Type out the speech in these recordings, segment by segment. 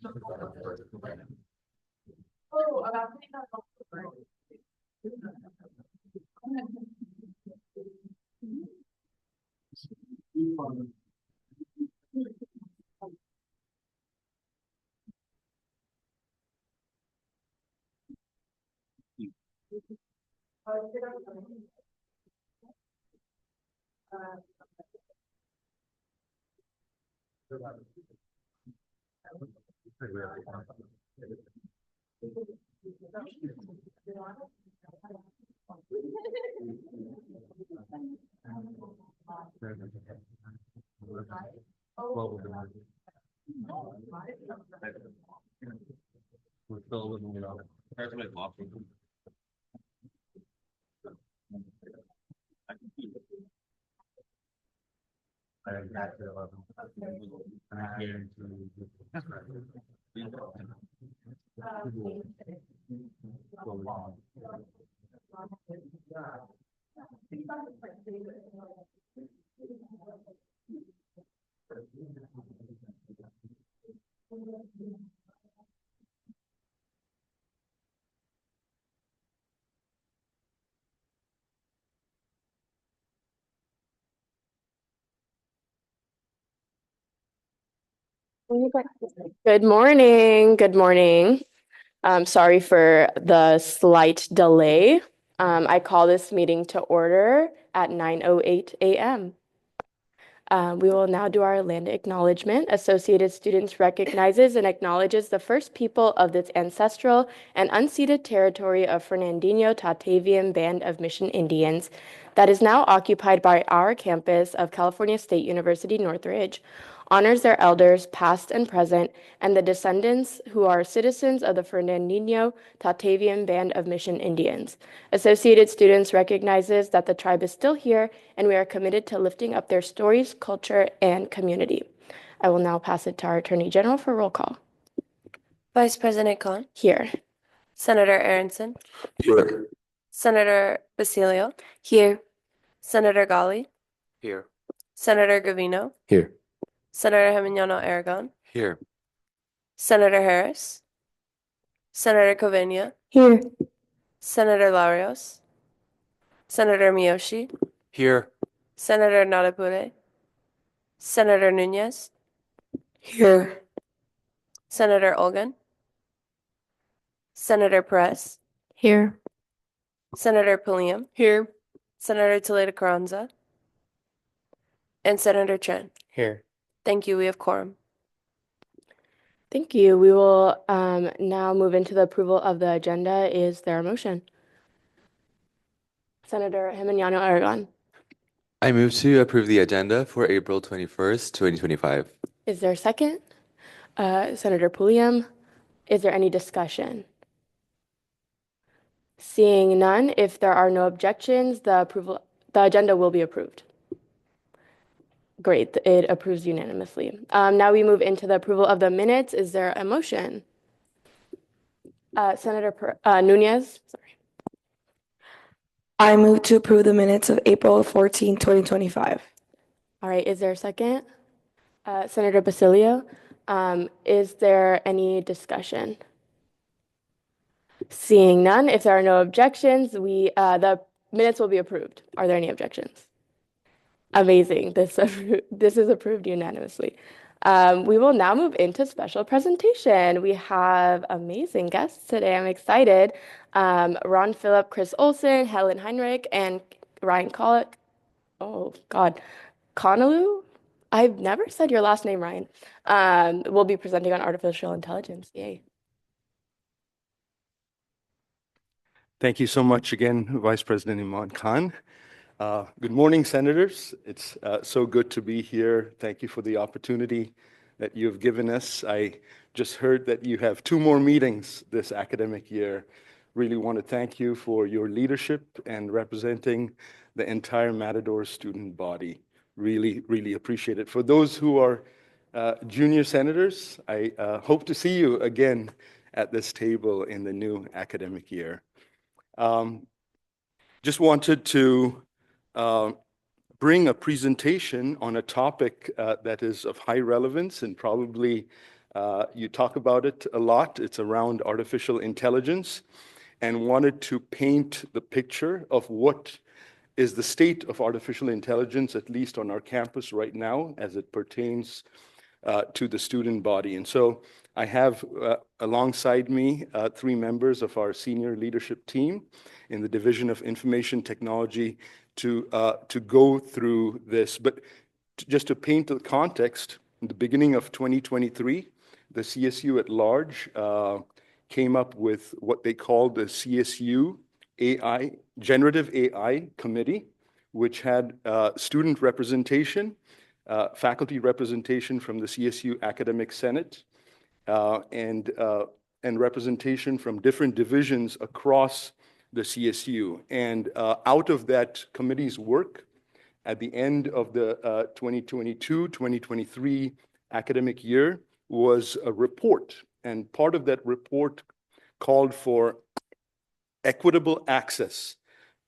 We're still living it up. I am back to 11. I'm here Good morning. Good morning. Sorry for the slight delay. I call this meeting to order at 9:08 a.m. We will now do our land acknowledgement. Associated Students recognizes and acknowledges the first people of this ancestral and unceded territory of Fernandino Tataviam Band of Mission Indians that is now occupied by our campus of California State University Northridge, honors their elders, past and present, and the descendants who are citizens of the Fernandino Tataviam Band of Mission Indians. Associated Students recognizes that the tribe is still here, and we are committed to lifting up their stories, culture, and community. I will now pass it to our Attorney General for roll call. Vice President Khan, Here. Senator Aronson, here. Senator Basilio, Here. Senator Gali, Here. Senator Gavino, Here. Senator Geminiano Aragon, Here. Senator Harris, Senator Covenia, Here. Senator Larios, Senator Miyoshi, Here. Senator Nadapure, Senator Nunez, Here. Senator Olgan, Senator Perez, Here. Senator Pulliam, Here. Senator Toledo Carranza, and Senator Chen. Here. Thank you. We have quorum. Thank you. We will now move into the approval of the agenda. Is there a motion? Senator Geminiano Aragon. I move to approve the agenda for April 21st, 2025. Is there a second? Senator Pulliam. Is there any discussion? Seeing none, if there are no objections, the agenda will be approved. Great, it approves unanimously. Now we move into the approval of the minutes. Is there a motion? Senator Nunez, sorry. I move to approve the minutes of April 14, 2025. All right, is there a second? Senator Basilio, is there any discussion? Seeing none, if there are no objections, the minutes will be approved. Are there any objections? Amazing. This is approved unanimously. We will now move into special presentation. We have amazing guests today. I'm excited. Ron Phillip, Chris Olson, Helen Heinrich, and Ryan Colick. Oh, God. Connolly? I've never said your last name, Ryan. Will be presenting on artificial intelligence. Yay. Thank you so much again, Vice President Imran Khan. Good morning, Senators. It's so good to be here. Thank you for the opportunity that you've given us. I just heard that you have 2 more meetings this academic year. Really want to thank you for your leadership and representing the entire Matador student body. Really, really appreciate it. For those who are junior senators, I hope to see you again at this table in the new academic year. Just wanted to bring a presentation on a topic that is of high relevance and probably You talk about it a lot. It's around artificial intelligence, and wanted to paint the picture of what is the state of artificial intelligence, at least on our campus right now, as it pertains to the student body. And so I have alongside me 3 members of our senior leadership team in the Division of Information Technology to go through this. But just to paint the context, in the beginning of 2023, the CSU at large came up with what they called the CSU AI, Generative AI Committee, which had student representation, faculty representation from the CSU Academic Senate, and representation from different divisions across the CSU. And out of that committee's work, at the end of the 2022-2023 academic year was a report. And part of that report called for equitable access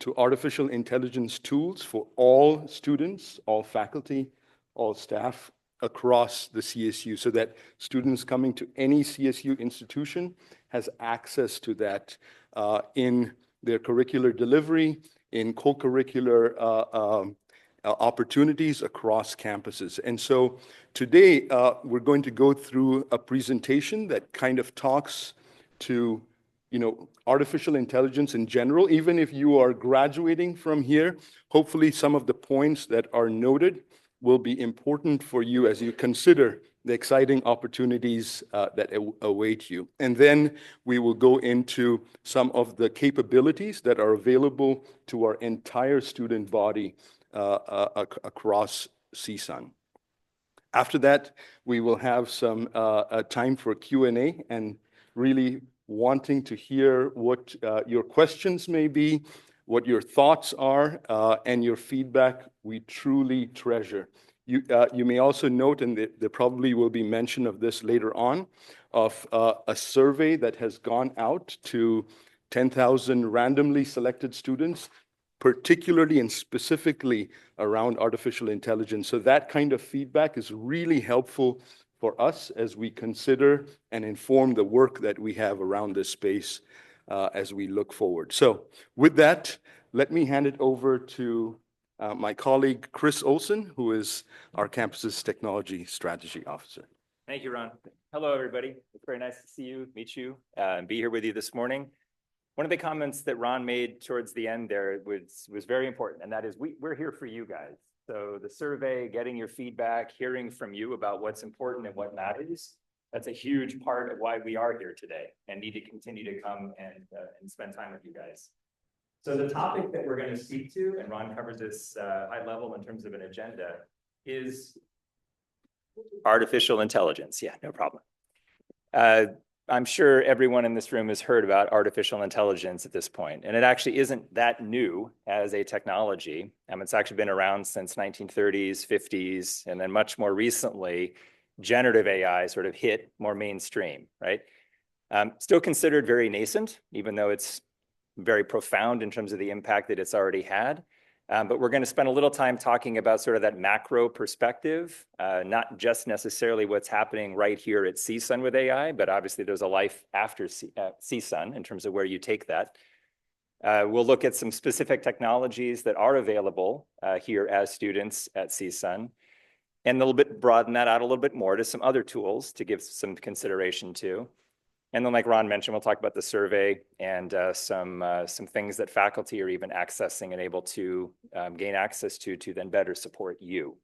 to artificial intelligence tools for all students, all faculty, all staff across the CSU, so that students coming to any CSU institution has access to that in their curricular delivery, in co-curricular opportunities across campuses. And so today we're going to go through a presentation that kind of talks to artificial intelligence in general. Even if you are graduating from here, hopefully some of the points that are noted will be important for you as you consider the exciting opportunities that await you. And then we will go into some of the capabilities that are available to our entire student body across CSUN. After that, we will have some time for Q&A, and really wanting to hear what your questions may be, what your thoughts are, and your feedback we truly treasure. You may also note, and there probably will be mention of this later on, of a survey that has gone out to 10,000 randomly selected students, particularly and specifically around artificial intelligence. So that kind of feedback is really helpful for us as we consider and inform the work that we have around this space as we look forward. So with that, let me hand it over to my colleague, Chris Olson, who is our campus's Technology Strategy Officer. Thank you, Ron. Hello, everybody. It's very nice to see you, meet you, and be here with you this morning. One of the comments that Ron made towards the end there was very important, and that is we're here for you guys. So the survey, getting your feedback, hearing from you about what's important and what matters, that's a huge part of why we are here today and need to continue to come and spend time with you guys. So the topic that we're going to speak to, and Ron covers this high level in terms of an agenda, is artificial intelligence. Yeah, no problem. I'm sure everyone in this room has heard about artificial intelligence at this point, and it actually isn't that new as a technology. It's actually been around since 1930s, 50s, and then much more recently, generative AI sort of hit more mainstream, right? Still considered very nascent, even though it's very profound in terms of the impact that it's already had. But we're going to spend a little time talking about sort of that macro perspective, not just necessarily what's happening right here at CSUN with AI, but obviously there's a life after CSUN in terms of where you take that. We'll look at some specific technologies that are available here as students at CSUN, and a little bit broaden that out a little bit more to some other tools to give some consideration to. And then, like Ron mentioned, we'll talk about the survey and some things that faculty are even accessing and able to gain access to then better support you.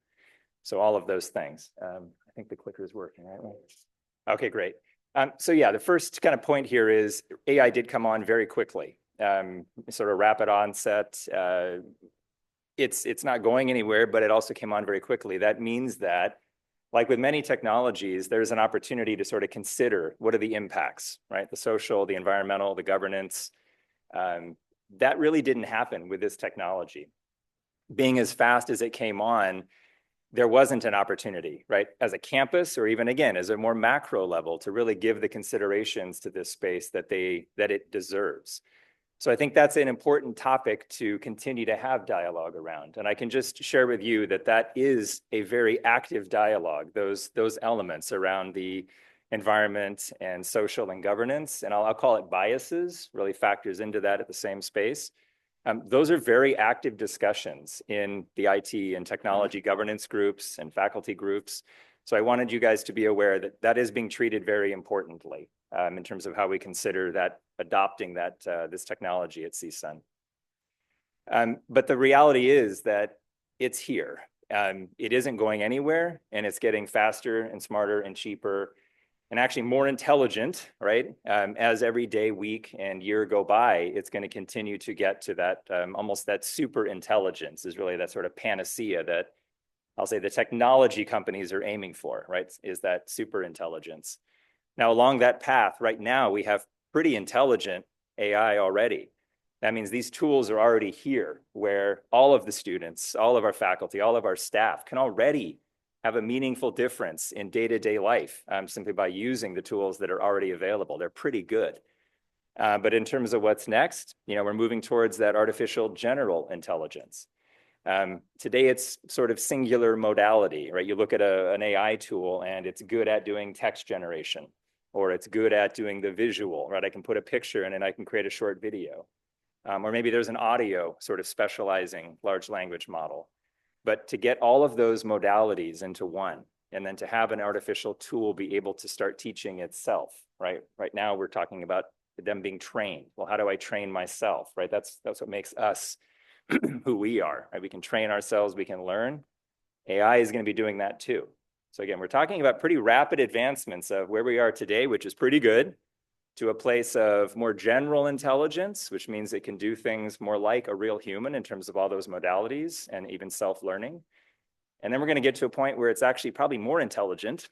So all of those things. I think the clicker is working, right? Okay, great. So yeah, the first kind of point here is AI did come on very quickly, sort of rapid onset. It's not going anywhere, but it also came on very quickly. That means that, like with many technologies, there's an opportunity to sort of consider what are the impacts, right? The social, the environmental, the governance. That really didn't happen with this technology. Being as fast as it came on, there wasn't an opportunity, right? As a campus, or even again, as a more macro level, to really give the considerations to this space that it deserves. So I think that's an important topic to continue to have dialogue around. And I can just share with you that is a very active dialogue, those elements around the environment, and social and governance, and I'll call it biases, really factors into that at the same space. Those are very active discussions in the IT and technology governance groups and faculty groups. So I wanted you guys to be aware that that is being treated very importantly in terms of how we consider that adopting that this technology at CSUN. But the reality is that it's here. It isn't going anywhere, and it's getting faster and smarter and cheaper and actually more intelligent, right? As every day, week, and year go by, it's going to continue to get to that almost that super intelligence is really that sort of panacea that I'll say the technology companies are aiming for, right? Is that super intelligence. Now, along that path, right now, we have pretty intelligent AI already. That means these tools are already here where all of the students, all of our faculty, all of our staff can already have a meaningful difference in day-to-day life simply by using the tools that are already available. They're pretty good. But in terms of what's next, we're moving towards that artificial general intelligence. Today, it's sort of singular modality, right? You look at an AI tool and it's good at doing text generation, or it's good at doing the visual, right? I can put a picture in and I can create a short video. Or maybe there's an audio sort of specializing large language model. But to get all of those modalities into one, and then to have an artificial tool be able to start teaching itself, right? Right now, we're talking about them being trained. Well, how do I train myself, right? That's what makes us who we are, right? We can train ourselves, we can learn. AI is going to be doing that too. So again, we're talking about pretty rapid advancements of where we are today, which is pretty good, to a place of more general intelligence, which means it can do things more like a real human in terms of all those modalities and even self-learning. And then we're going to get to a point where it's actually probably more intelligent,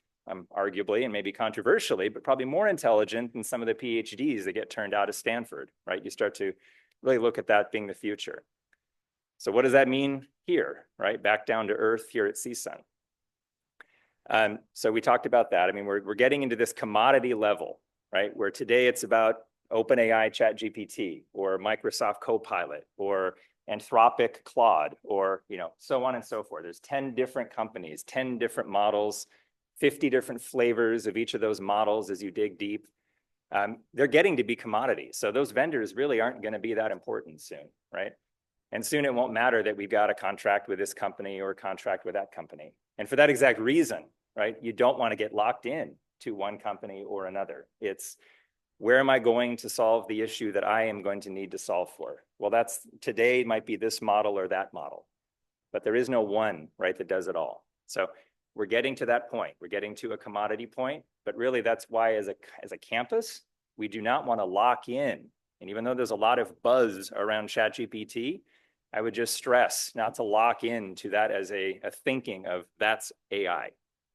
arguably, and maybe controversially, but probably more intelligent than some of the PhDs that get turned out of Stanford, right? You start to really look at that being the future. So what does that mean here, right? Back down to earth here at CSUN. So we talked about that. I mean, we're getting into this commodity level, right? Where today it's about OpenAI ChatGPT or Microsoft Copilot or Anthropic Claude or, so on and so forth. There's 10 different companies, 10 different models, 50 different flavors of each of those models as you dig deep. They're getting to be commodities. So those vendors really aren't going to be that important soon, right? And soon it won't matter that we've got a contract with this company or a contract with that company. And for that exact reason, right? You don't want to get locked in to one company or another. It's where am I going to solve the issue that I am going to need to solve for? Well, that's today might be this model or that model, but there is no one, right, that does it all. So we're getting to that point. We're getting to a commodity point, but really that's why as a campus, we do not want to lock in. And even though there's a lot of buzz around ChatGPT, I would just stress not to lock into that as a thinking of that's AI,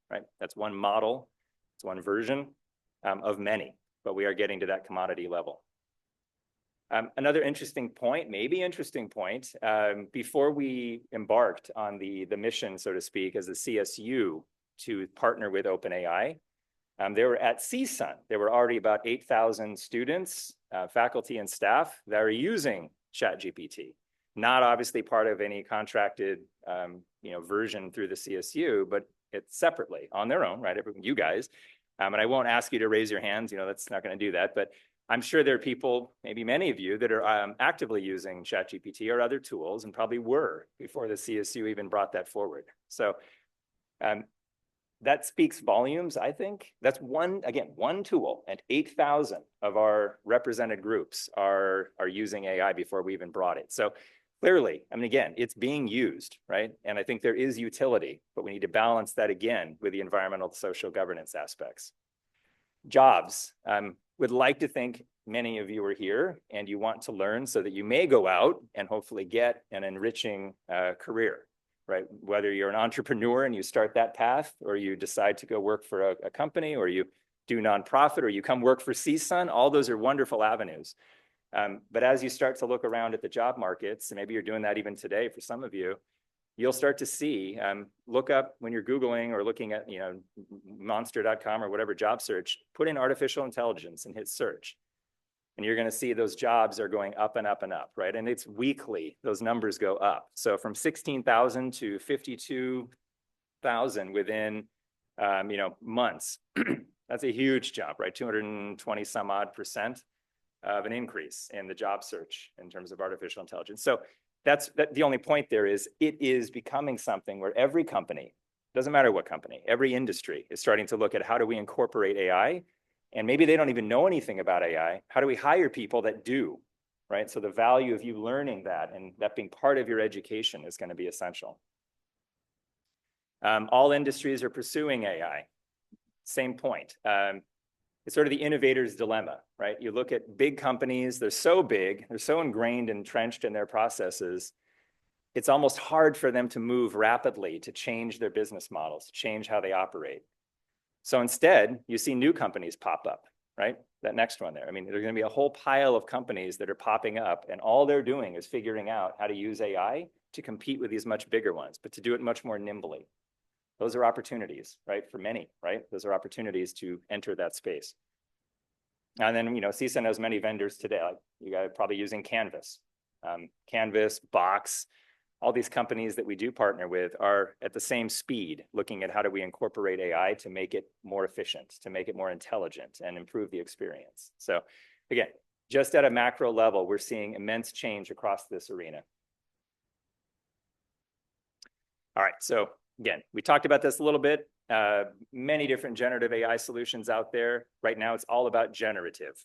right? That's one model. It's one version of many, but we are getting to that commodity level. Another interesting point, before we embarked on the mission, so to speak, as the CSU to partner with OpenAI, they were at CSUN. There were already about 8,000 students, faculty and staff that are using ChatGPT. Not obviously part of any contracted version through the CSU, but it's separately on their own, right? You guys. And I won't ask you to raise your hands, that's not going to do that. But I'm sure there are people, maybe many of you, that are actively using ChatGPT or other tools and probably were before the CSU even brought that forward. So that speaks volumes, I think. That's one tool, and 8,000 of our represented groups are using AI before we even brought it. So clearly, I mean, again, it's being used, right? And I think there is utility, but we need to balance that again with the environmental social governance aspects. Jobs. Would like to think many of you are here and you want to learn so that you may go out and hopefully get an enriching career, right? Whether you're an entrepreneur and you start that path, or you decide to go work for a company, or you do nonprofit, or you come work for CSUN, all those are wonderful avenues. But as you start to look around at the job markets, and maybe you're doing that even today for some of you, you'll start to see, look up when you're Googling or looking at, monster.com or whatever job search, put in artificial intelligence and hit search. And you're going to see those jobs are going up and up and up, right? And it's weekly, those numbers go up. So from 16,000 to 52,000 within, months. That's a huge jump, right? 220 some odd % of an increase in the job search in terms of artificial intelligence. So the only point there is it is becoming something where every company, doesn't matter what company, every industry is starting to look at how do we incorporate AI, and maybe they don't even know anything about AI. How do we hire people that do, right? So the value of you learning that and that being part of your education is going to be essential. All industries are pursuing AI. Same point. It's sort of the innovator's dilemma, right? You look at big companies, they're so big, they're so ingrained, entrenched in their processes, it's almost hard for them to move rapidly to change their business models, change how they operate. So instead, you see new companies pop up, right? That next one there. I mean, there's going to be a whole pile of companies that are popping up, and all they're doing is figuring out how to use AI to compete with these much bigger ones, but to do it much more nimbly. Those are opportunities, right? For many, right? Those are opportunities to enter that space. And then, CSUN has many vendors today. Like you guys are probably using Canvas. Canvas, Box, all these companies that we do partner with are at the same speed, looking at how do we incorporate AI to make it more efficient, to make it more intelligent and improve the experience. So again, just at a macro level, we're seeing immense change across this arena. All right, so again, we talked about this a little bit. Many different generative AI solutions out there. Right now, it's all about generative.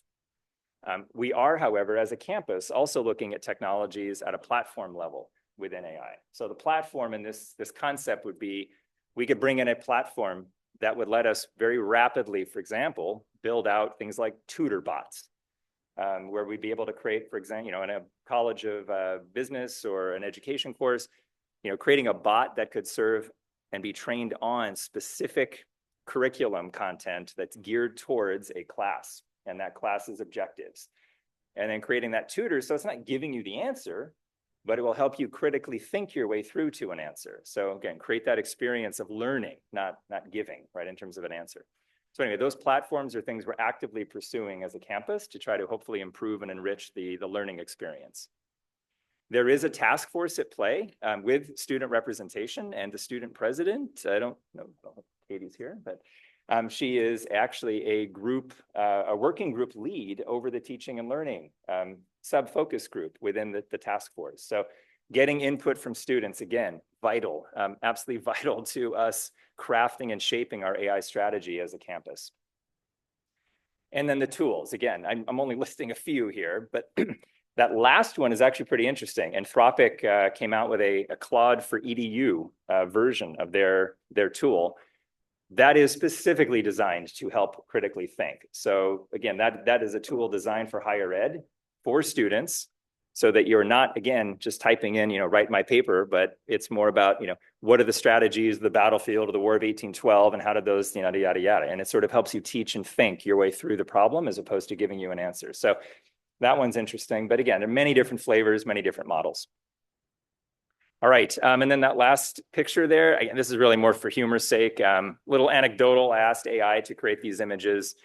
We are, however, as a campus, also looking at technologies at a platform level within AI. So the platform in this concept would be, we could bring in a platform that would let us very rapidly, for example, build out things like tutor bots, where we'd be able to create, for example, in a college of business or an education course, creating a bot that could serve and be trained on specific curriculum content that's geared towards a class and that class's objectives. And then creating that tutor, so it's not giving you the answer, but it will help you critically think your way through to an answer. So again, create that experience of learning, not giving, right, in terms of an answer. So anyway, those platforms are things we're actively pursuing as a campus to try to hopefully improve and enrich the learning experience. There is a task force at play with student representation and the student president. I don't know if Katie's here, but she is actually a working group lead over the teaching and learning sub-focus group within the task force. So getting input from students, again, vital, absolutely vital to us crafting and shaping our AI strategy as a campus. And then the tools, again, I'm only listing a few here, but that last one is actually pretty interesting. Anthropic came out with a Claude for EDU version of their tool that is specifically designed to help critically think. So again, that is a tool designed for higher ed for students, so that you're not, again, just typing in, write my paper, but it's more about, what are the strategies of the battlefield of the War of 1812 and how did those, yada, yada. And it sort of helps you teach and think your way through the problem as opposed to giving you an answer. So that one's interesting. But again, there are many different flavors, many different models. All right, and then that last picture there, again, this is really more for humor's sake. Little anecdotal, I asked AI to create these images.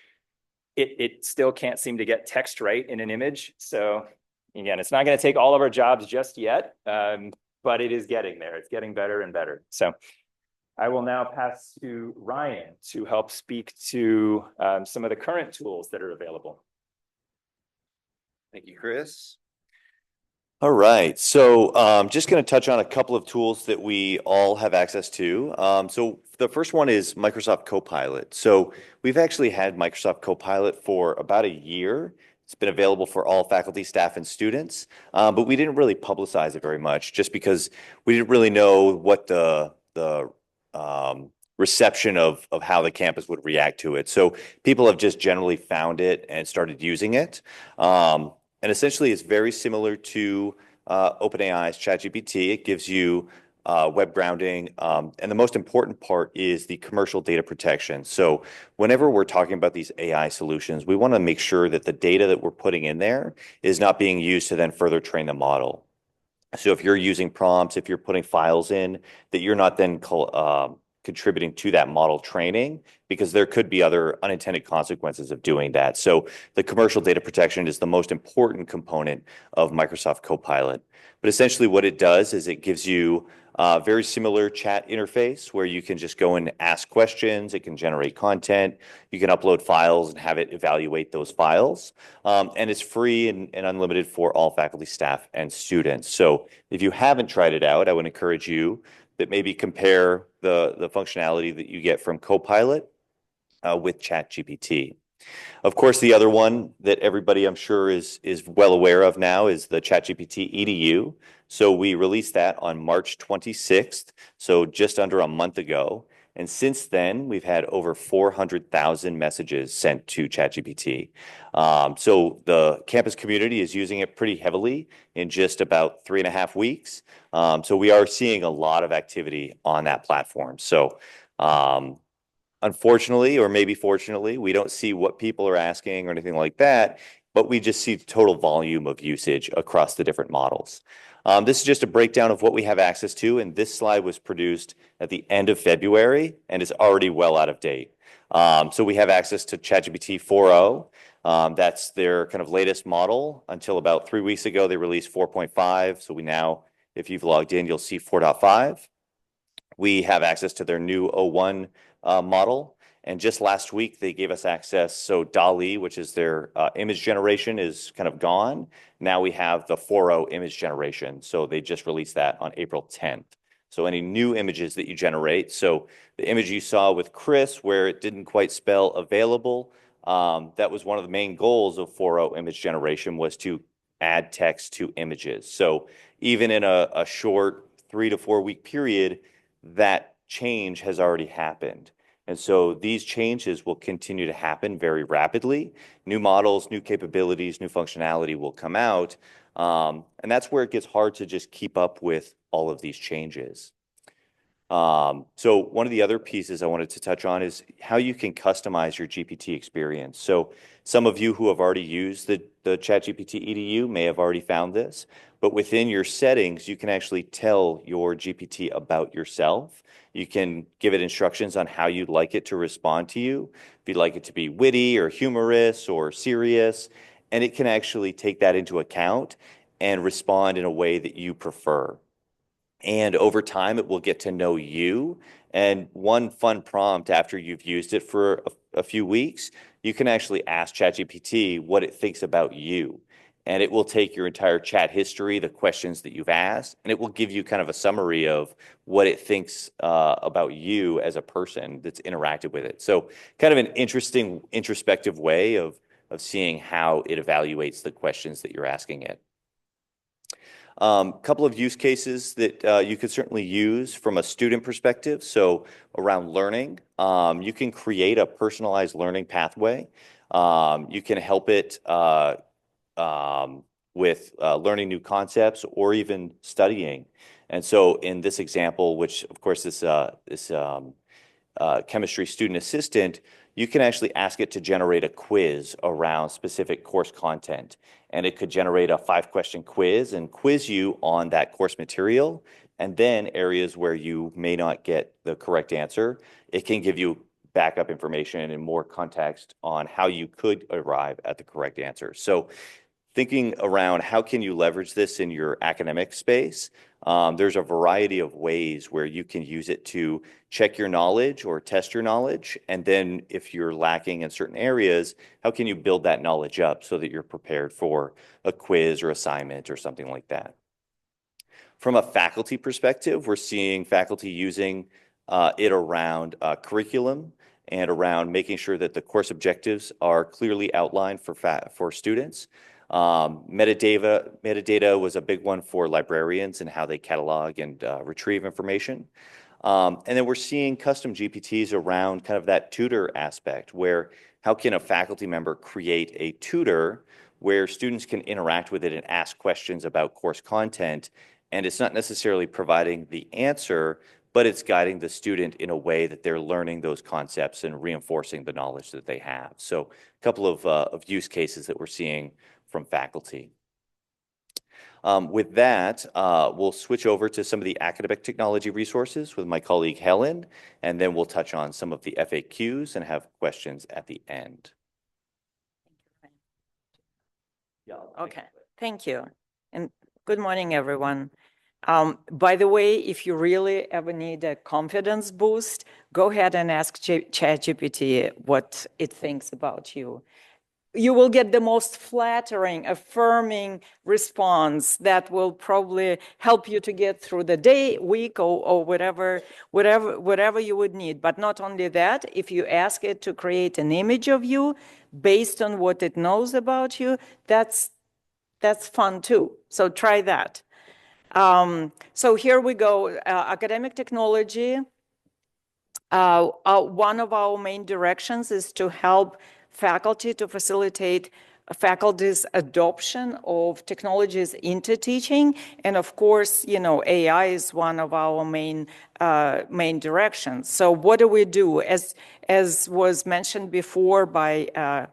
It still can't seem to get text right in an image. So again, it's not going to take all of our jobs just yet, but it is getting there. It's getting better and better. So I will now pass to Ryan to help speak to some of the current tools that are available. Thank you, Chris. All right, so just going to touch on a couple of tools that we all have access to. So the first one is Microsoft Copilot. So we've actually had Microsoft Copilot for about a year. It's been available for all faculty, staff, and students, but we didn't really publicize it very much just because we didn't really know what the reception of how the campus would react to it. So people have just generally found it and started using it. And essentially, it's very similar to OpenAI's ChatGPT. It gives you web grounding. And the most important part is the commercial data protection. So whenever we're talking about these AI solutions, we want to make sure that the data that we're putting in there is not being used to then further train the model. So if you're using prompts, if you're putting files in, that you're not then contributing to that model training, because there could be other unintended consequences of doing that. So the commercial data protection is the most important component of Microsoft Copilot. But essentially what it does is it gives you Very similar chat interface where you can just go and ask questions. It can generate content. You can upload files and have it evaluate those files. And it's free and unlimited for all faculty, staff, and students. So if you haven't tried it out, I would encourage you that maybe compare the functionality that you get from Copilot with ChatGPT. Of course, the other one that everybody I'm sure is well aware of now is the ChatGPT EDU. So we released that on March 26th, so just under a month ago. And since then, we've had over 400,000 messages sent to ChatGPT. So the campus community is using it pretty heavily in just about 3.5 weeks. So we are seeing a lot of activity on that platform. So unfortunately, or maybe fortunately, we don't see what people are asking or anything like that, but we just see total volume of usage across the different models. This is just a breakdown of what we have access to, and this slide was produced at the end of February and is already well out of date. So we have access to ChatGPT 4.0. That's their kind of latest model. Until about 3 weeks ago, they released 4.5. So we now, if you've logged in, you'll see 4.5. We have access to their new O1 model. And just last week, they gave us access. So DALL-E, which is their image generation, is kind of gone. Now we have the 4.0 image generation. So they just released that on April 10th. So any new images that you generate. So the image you saw with Chris, where it didn't quite spell available, that was one of the main goals of 4.0 image generation, was to add text to images. So even in a short 3 to 4 week period, that change has already happened. And so these changes will continue to happen very rapidly. New models, new capabilities, new functionality will come out. And that's where it gets hard to just keep up with all of these changes. So one of the other pieces I wanted to touch on is how you can customize your GPT experience. So some of you who have already used the ChatGPT EDU may have already found this, but within your settings, you can actually tell your GPT about yourself. You can give it instructions on how you'd like it to respond to you. If you'd like it to be witty or humorous or serious, and it can actually take that into account and respond in a way that you prefer. And over time, it will get to know you. And one fun prompt after you've used it for a few weeks, you can actually ask ChatGPT what it thinks about you. And it will take your entire chat history, the questions that you've asked, and it will give you kind of a summary of what it thinks about you as a person that's interacted with it. So kind of an interesting introspective way of seeing how it evaluates the questions that you're asking it. Couple of use cases that you could certainly use from a student perspective. So around learning, you can create a personalized learning pathway. You can help it with learning new concepts or even studying. And so in this example, which of course this chemistry student assistant, you can actually ask it to generate a quiz around specific course content. And it could generate a 5-question quiz and quiz you on that course material. And then areas where you may not get the correct answer, it can give you backup information and more context on how you could arrive at the correct answer. So thinking around how can you leverage this in your academic space, there's a variety of ways where you can use it to check your knowledge or test your knowledge. And then if you're lacking in certain areas, how can you build that knowledge up so that you're prepared for a quiz or assignment or something like that? From a faculty perspective, we're seeing faculty using it around curriculum and around making sure that the course objectives are clearly outlined for students. Metadata was a big one for librarians and how they catalog and retrieve information. And then we're seeing custom GPTs around kind of that tutor aspect, where how can a faculty member create a tutor where students can interact with it and ask questions about course content. And it's not necessarily providing the answer, but it's guiding the student in a way that they're learning those concepts and reinforcing the knowledge that they have. So a couple of use cases that we're seeing from faculty. With that, we'll switch over to some of the academic technology resources with my colleague Helen, and then we'll touch on some of the FAQs and have questions at the end. Okay, thank you. And good morning, everyone. By the way, if you really ever need a confidence boost, go ahead and ask ChatGPT what it thinks about you. You will get the most flattering, affirming response that will probably help you to get through the day, week, or whatever you would need. But not only that, if you ask it to create an image of you based on what it knows about you, that's fun too. So try that. So here we go, academic technology. One of our main directions is to help faculty to facilitate faculty's adoption of technologies into teaching. And of course, you know, AI is one of our main directions. So what do we do? As was mentioned before by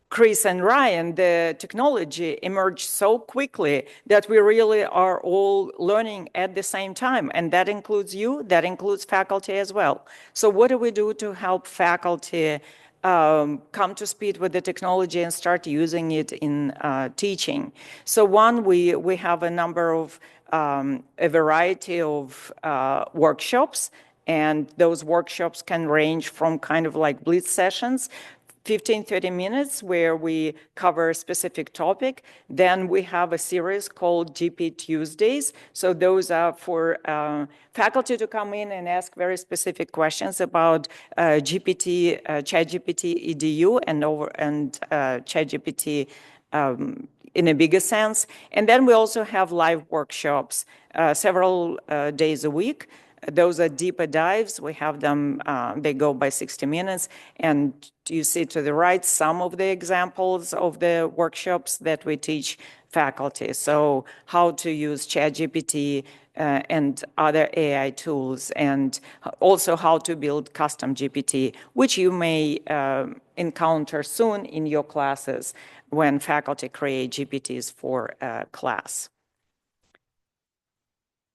Chris and Ryan, the technology emerged so quickly that we really are all learning at the same time. And that includes you, that includes faculty as well. So what do we do to help faculty come to speed with the technology and start using it in teaching? So one, we have a number of, a variety of workshops, and those workshops can range from kind of like blitz sessions, 15-30 minutes where we cover a specific topic. Then we have a series called GP Tuesdays. So those are for faculty to come in and ask very specific questions about GPT, ChatGPT EDU and ChatGPT in a bigger sense. And then we also have live workshops several days a week. Those are deeper dives. We have them, they go by 60 minutes. And you see to the right some of the examples of the workshops that we teach faculty. So how to use ChatGPT and other AI tools, and also how to build custom GPT, which you may encounter soon in your classes when faculty create GPTs for class.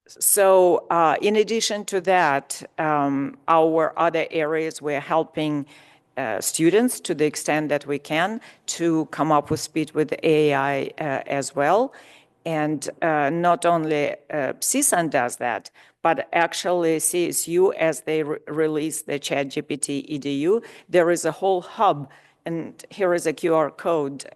So in addition to that, our other areas, we're helping students to the extent that we can to come up with speed with AI as well. And not only CSUN does that, but actually CSU, as they release the ChatGPT EDU, there is a whole hub, and here is a QR code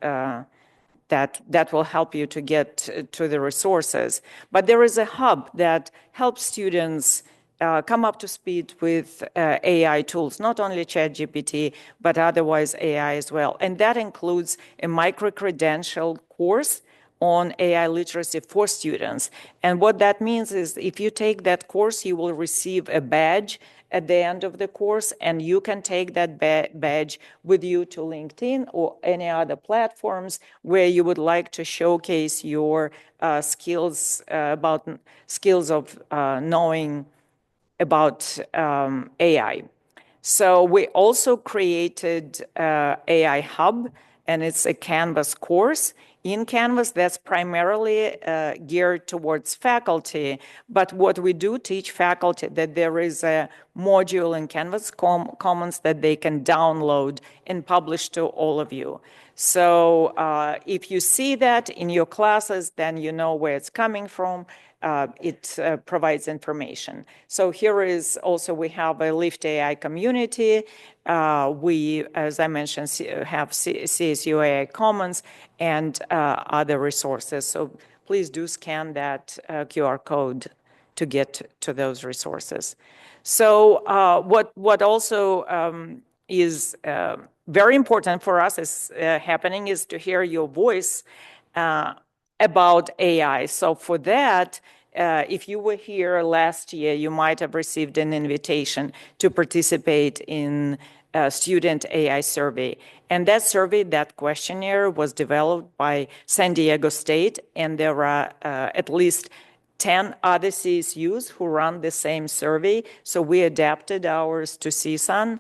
that will help you to get to the resources. But there is a hub that helps students come up to speed with AI tools, not only ChatGPT, but otherwise AI as well. And that includes a micro-credential course on AI literacy for students. And what that means is if you take that course, you will receive a badge at the end of the course, and you can take that badge with you to LinkedIn or any other platforms where you would like to showcase your skills of knowing about AI. So we also created AI Hub, and it's a Canvas course. In Canvas, that's primarily geared towards faculty, but what we do teach faculty that there is a module in Canvas Commons that they can download and publish to all of you. So if you see that in your classes, then you know where it's coming from. It provides information. So here is also, we have a Lift AI community. We, as I mentioned, have CSU AI Commons and other resources. So please do scan that QR code to get to those resources. So what also is very important for us is happening is to hear your voice about AI. So for that, if you were here last year, you might have received an invitation to participate in a student AI survey. And that survey, that questionnaire was developed by San Diego State, and there are at least 10 other CSUs who run the same survey. So we adapted ours to CSUN.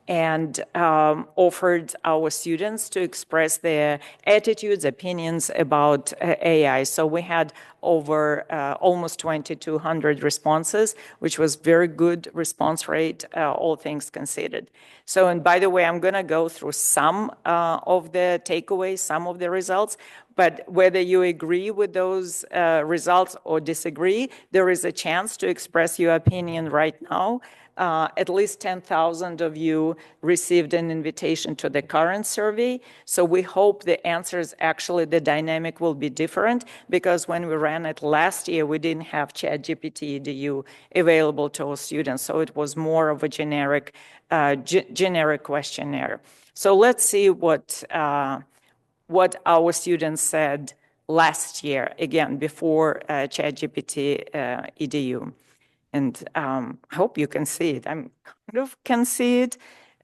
and offered our students to express their attitudes, opinions about AI. So we had over almost 2,200 responses, which was very good response rate, all things considered. So, and by the way, I'm going to go through some of the takeaways, some of the results, but whether you agree with those results or disagree, there is a chance to express your opinion right now. At least 10,000 of you received an invitation to the current survey. So we hope the answers, actually the dynamic will be different, because when we ran it last year, we didn't have ChatGPT EDU available to all students. So it was more of a generic questionnaire. So let's see what our students said last year, again, before ChatGPT EDU. And I hope you can see it. I kind of can see it.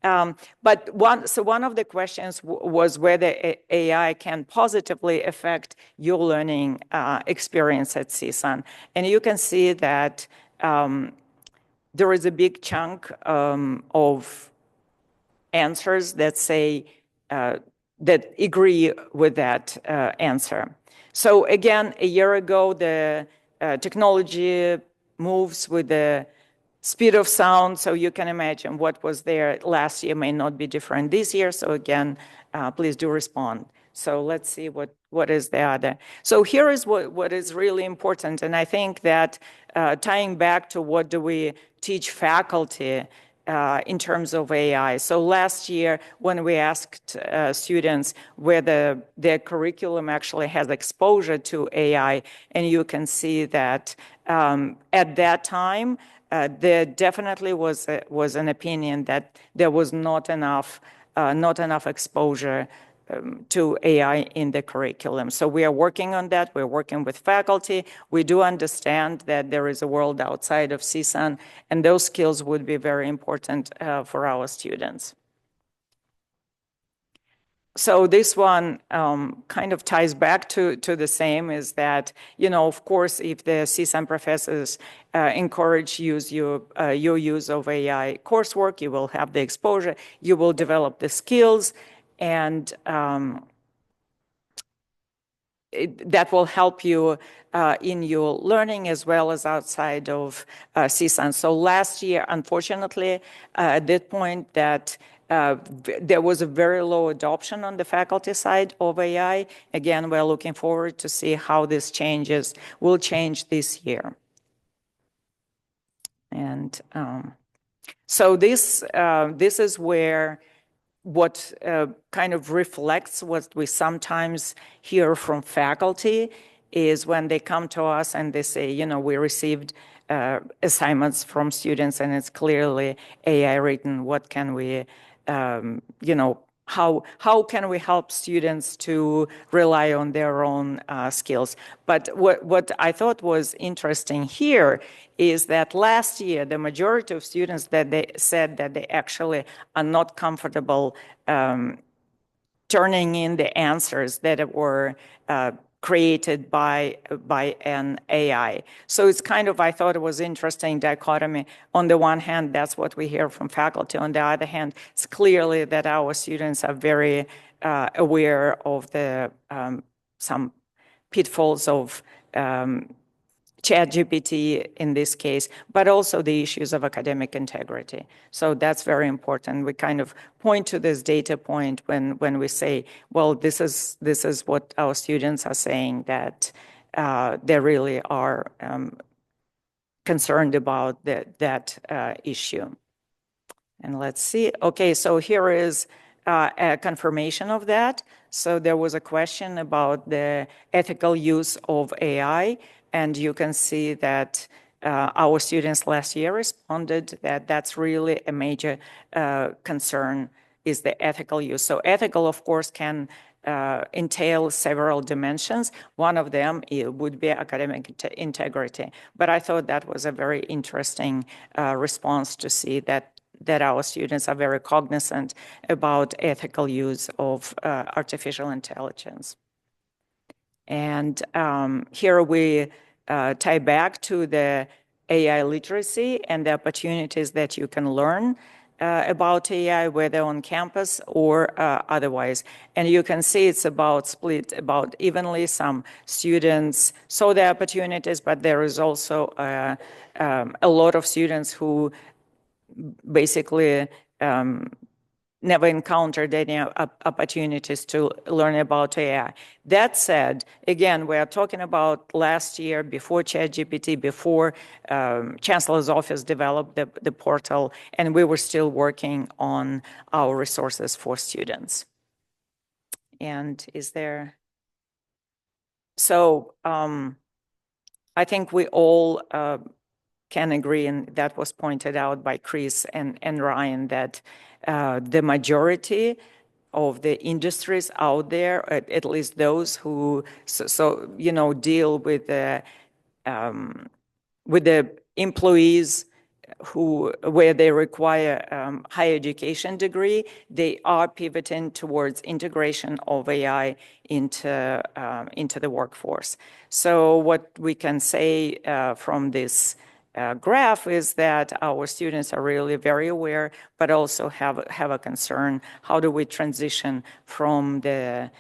But one of the questions was whether AI can positively affect your learning experience at CSUN. And you can see that there is a big chunk of answers that say, that agree with that answer. So again, a year ago, the technology moves with the speed of sound, so you can imagine what was there last year may not be different this year. So again, please do respond. So let's see what is the other. So here is what is really important, and I think that tying back to what do we teach faculty in terms of AI. So last year, when we asked students whether their curriculum actually has exposure to AI, and you can see that at that time, there definitely was an opinion that there was not enough exposure to AI in the curriculum. So we are working on that. We're working with faculty. We do understand that there is a world outside of CSUN, and those skills would be very important for our students. So this one kind of ties back to the same, is that, of course, if the CSUN professors encourage your use of AI coursework, you will have the exposure, you will develop the skills, and that will help you in your learning as well as outside of CSUN. So last year, unfortunately, at that point, that there was a very low adoption on the faculty side of AI. Again, we're looking forward to see how this will change this year. And so this is where what kind of reflects what we sometimes hear from faculty is when they come to us and they say, we received assignments from students and it's clearly AI written. What can we, how can we help students to rely on their own skills? But what I thought was interesting here is that last year, the majority of students that they said that they actually are not comfortable turning in the answers that were created by an AI. So it's kind of, I thought it was interesting dichotomy. On the one hand, that's what we hear from faculty. On the other hand, it's clearly that our students are very aware of the some pitfalls of ChatGPT in this case, but also the issues of academic integrity. So that's very important. We kind of point to this data point when we say, well, this is what our students are saying, that they really are concerned about that issue. And let's see. Okay, so here is a confirmation of that. So there was a question about the ethical use of AI. And you can see that our students last year responded that that's really a major concern, is the ethical use. So ethical, of course, can entail several dimensions. One of them would be academic integrity. But I thought that was a very interesting response to see that our students are very cognizant about ethical use of artificial intelligence. And here we tie back to the AI literacy and the opportunities that you can learn about AI, whether on campus or otherwise. And you can see it's about split about evenly. Some students saw the opportunities, but there is also a lot of students who basically never encountered any opportunities to learn about AI. That said, again, we are talking about last year, before ChatGPT, before Chancellor's Office developed the portal, and we were still working on our resources for students. And so I think we all can agree, and that was pointed out by Chris and Ryan, that the majority of the industries out there, at least those who deal with the employees where they require higher education degree, they are pivoting towards integration of AI into the workforce. So what we can say from this graph is that our students are really very aware, but also have a concern. How do we transition from the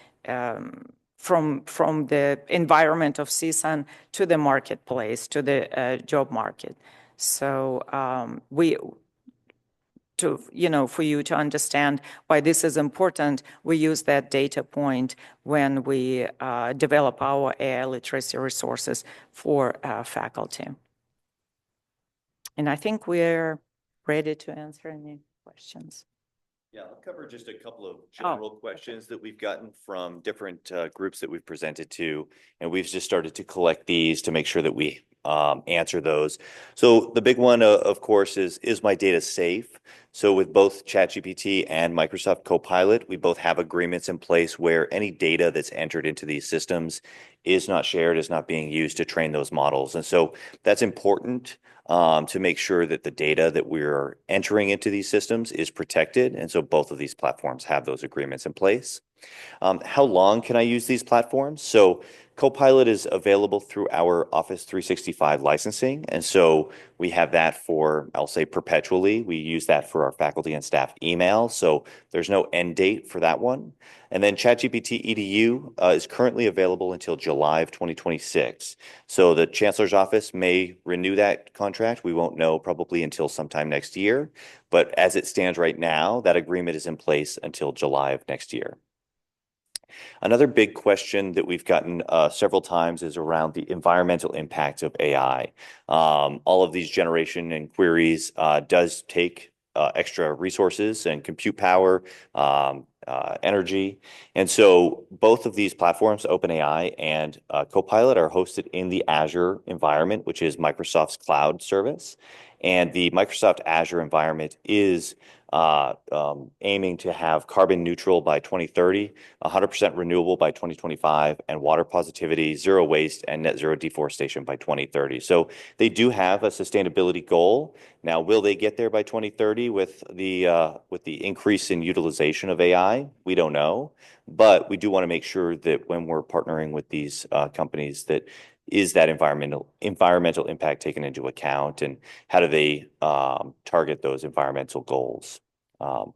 environment of CSUN to the marketplace, to the job market? So for you to understand why this is important, we use that data point when we develop our AI literacy resources for faculty. And I think we're ready to answer any questions. Yeah, I'll cover just a couple of general questions that we've gotten from different groups that we've presented to, and we've just started to collect these to make sure that we answer those. So the big one, of course, is my data safe? So with both ChatGPT and Microsoft Copilot, we both have agreements in place where any data that's entered into these systems is not shared, is not being used to train those models. And so that's important to make sure that the data that we're entering into these systems is protected. And so both of these platforms have those agreements in place. How long can I use these platforms? So Copilot is available through our Office 365 licensing. And so we have that for, I'll say, perpetually. We use that for our faculty and staff email. So there's no end date for that one. And then ChatGPT EDU is currently available until July of 2026. So the Chancellor's Office may renew that contract. We won't know probably until sometime next year. But as it stands right now, that agreement is in place until July of next year. Another big question that we've gotten several times is around the environmental impact of AI. All of these generation and queries does take extra resources and compute power, energy. And so both of these platforms, OpenAI and Copilot, are hosted in the Azure environment, which is Microsoft's cloud service. And the Microsoft Azure environment is aiming to have carbon neutral by 2030, 100% renewable by 2025, and water positivity, zero waste, and net zero deforestation by 2030. So they do have a sustainability goal. Now, will they get there by 2030 with the increase in utilization of AI? We don't know, but we do want to make sure that when we're partnering with these companies, that is that environmental impact taken into account, and how do they target those environmental goals?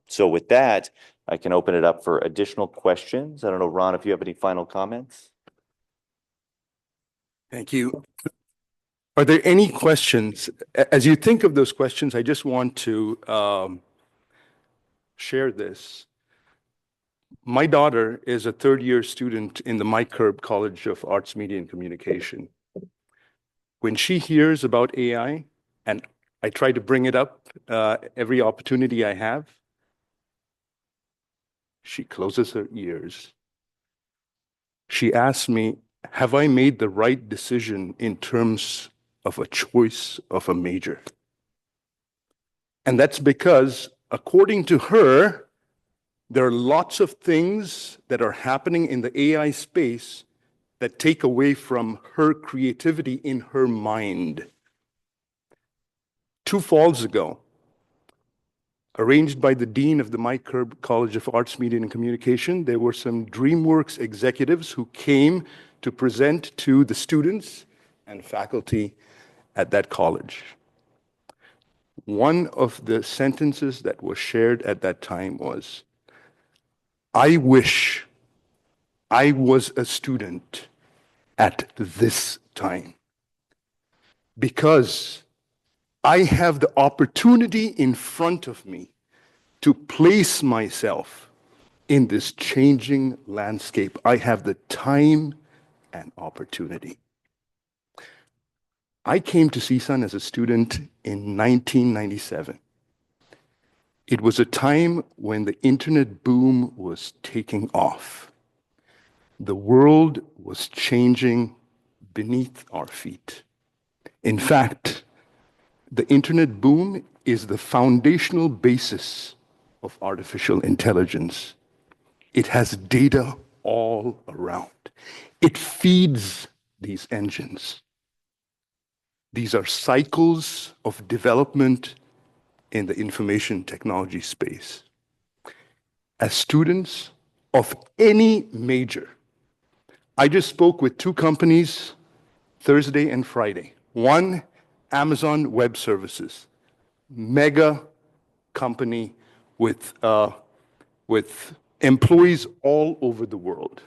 So with that, I can open it up for additional questions. I don't know, Ron, if you have any final comments? Thank you. Are there any questions? As you think of those questions, I just want to share this. My daughter is a third-year student in the Mike Curb College of Arts, Media, and Communication. When she hears about AI, and I try to bring it up every opportunity I have, she closes her ears. She asks me, have I made the right decision in terms of a choice of a major? And that's because, according to her, there are lots of things that are happening in the AI space that take away from her creativity in her mind. 2 falls ago, arranged by the dean of the Mike Curb College of Arts, Media, and Communication, there were some DreamWorks executives who came to present to the students and faculty at that college. one of the sentences that was shared at that time was, "I wish I was a student at this time because I have the opportunity in front of me to place myself in this changing landscape. I have the time and opportunity." I came to CSUN as a student in 1997. It was a time when the internet boom was taking off. The world was changing beneath our feet. In fact, the internet boom is the foundational basis of artificial intelligence. It has data all around. It feeds these engines. These are cycles of development in the information technology space. As students of any major, I just spoke with two companies Thursday and Friday. One, Amazon Web Services, mega company with employees all over the world.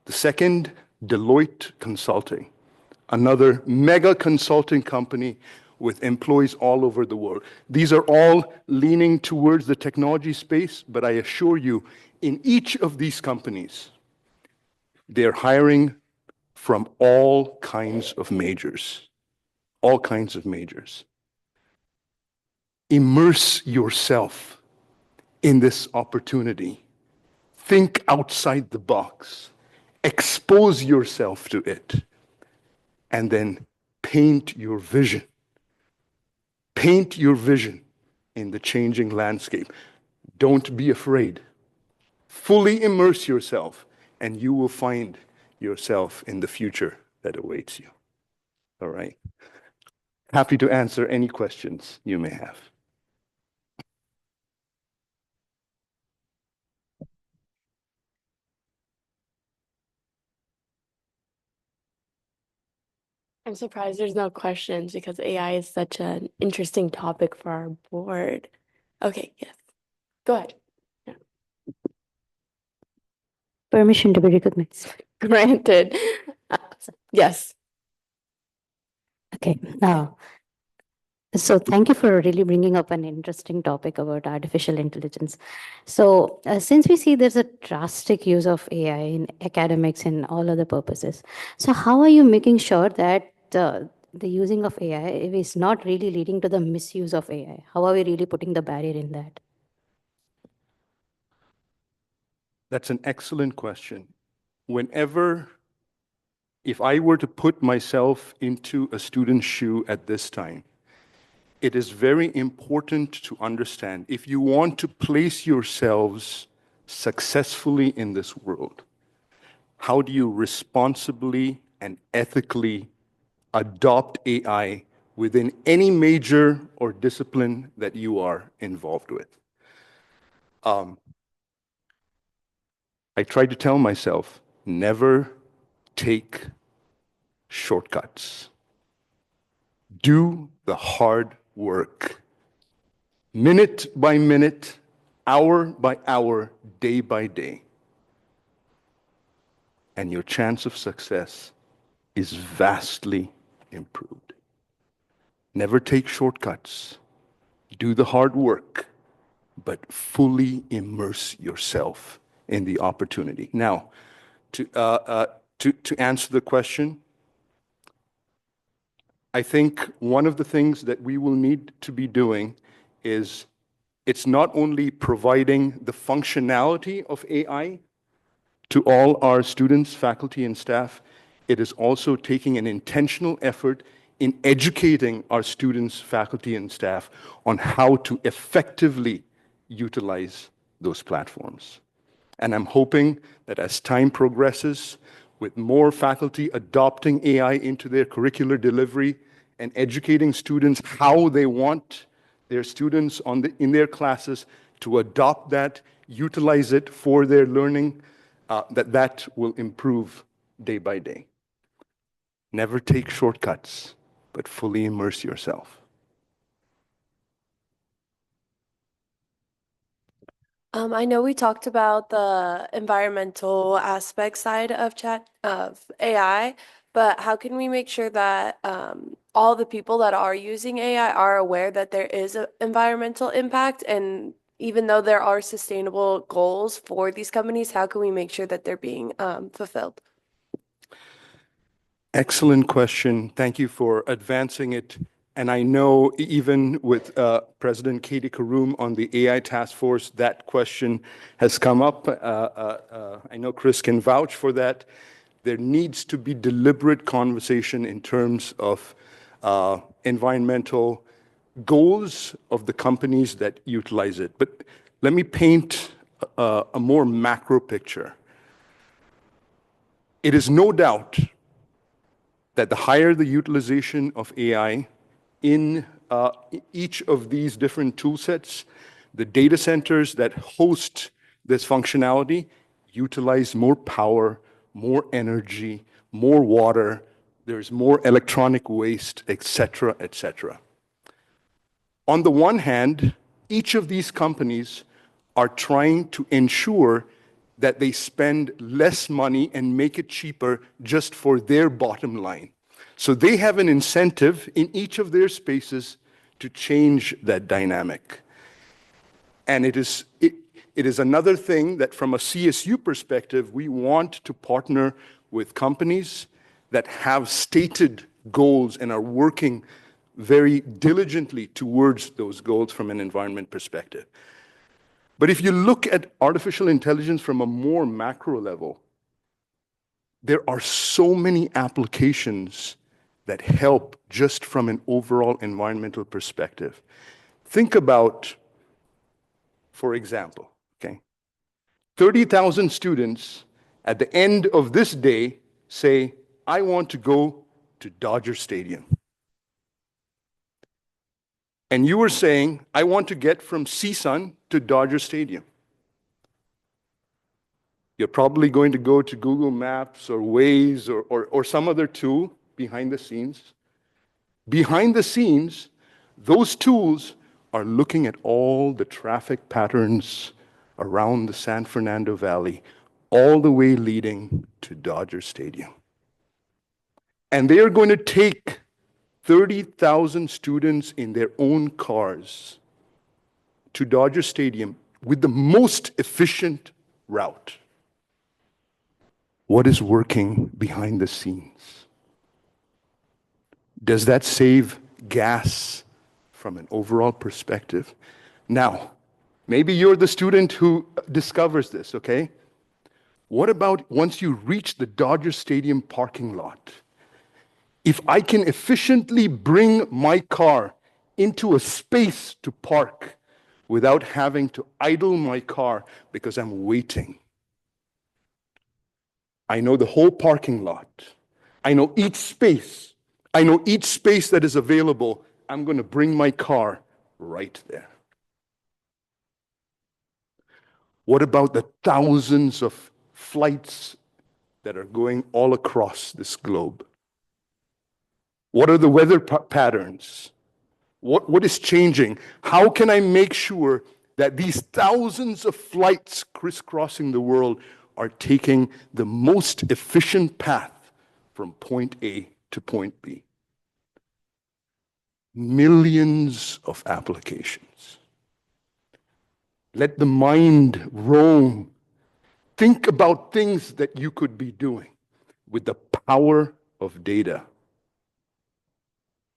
The second, Deloitte Consulting, another mega consulting company with employees all over the world. These are all leaning towards the technology space, but I assure you, in each of these companies, they're hiring from all kinds of majors. All kinds of majors. Immerse yourself in this opportunity. Think outside the box. Expose yourself to it. And then paint your vision. Paint your vision in the changing landscape. Don't be afraid. Fully immerse yourself, and you will find yourself in the future that awaits you. All right? Happy to answer any questions you may have. I'm surprised there's no questions because AI is such an interesting topic for our board. Okay, yes. Go ahead. Yeah. Permission to be recognized. Granted. Yes. Okay. So thank you for really bringing up an interesting topic about artificial intelligence. So since we see there's a drastic use of AI in academics and all other purposes, so how are you making sure that the using of AI is not really leading to the misuse of AI? How are we really putting the barrier in that? That's an excellent question. If I were to put myself into a student's shoe at this time, it is very important to understand, if you want to place yourselves successfully in this world, how do you responsibly and ethically adopt AI within any major or discipline that you are involved with? I try to tell myself, never take shortcuts. Do the hard work. Minute by minute, hour by hour, day by day. And your chance of success is vastly improved. Never take shortcuts. Do the hard work, but fully immerse yourself in the opportunity. Now, to answer the question, I think one of the things that we will need to be doing is it's not only providing the functionality of AI to all our students, faculty, and staff, it is also taking an intentional effort in educating our students, faculty, and staff on how to effectively utilize those platforms. And I'm hoping that as time progresses, with more faculty adopting AI into their curricular delivery and educating students how they want their students in their classes to adopt that, utilize it for their learning, that will improve day by day. Never take shortcuts, but fully immerse yourself. I know we talked about the environmental aspect side of AI, but how can we make sure that all the people that are using AI are aware that there is an environmental impact? And even though there are sustainable goals for these companies, how can we make sure that they're being fulfilled? Excellent question. Thank you for advancing it. And I know even with President Katie Karoum on the AI task force, that question has come up. I know Chris can vouch for that. There needs to be deliberate conversation in terms of environmental goals of the companies that utilize it. But let me paint a more macro picture. It is no doubt that the higher the utilization of AI in each of these different tool sets, the data centers that host this functionality utilize more power, more energy, more water, there's more electronic waste, et cetera, et cetera. On the one hand, each of these companies are trying to ensure that they spend less money and make it cheaper just for their bottom line. So they have an incentive in each of their spaces to change that dynamic. And it is another thing that from a CSU perspective, we want to partner with companies that have stated goals and are working very diligently towards those goals from an environment perspective. But if you look at artificial intelligence from a more macro level, there are so many applications that help just from an overall environmental perspective. Think about, for example, 30,000 students at the end of this day say, I want to go to Dodger Stadium. And you were saying, I want to get from CSUN to Dodger Stadium. You're probably going to go to Google Maps or Waze or some other tool behind the scenes. Behind the scenes, those tools are looking at all the traffic patterns around the San Fernando Valley, all the way leading to Dodger Stadium. And they are going to take 30,000 students in their own cars to Dodger Stadium with the most efficient route. What is working behind the scenes? Does that save gas from an overall perspective? Now, maybe you're the student who discovers this, okay? What about once you reach the Dodger Stadium parking lot? If I can efficiently bring my car into a space to park without having to idle my car because I'm waiting. I know the whole parking lot. I know each space. I know each space that is available. I'm going to bring my car right there. What about the thousands of flights that are going all across this globe? What are the weather patterns? What is changing? How can I make sure that these thousands of flights crisscrossing the world are taking the most efficient path from point A to point B? Millions of applications. Let the mind roam. Think about things that you could be doing with the power of data.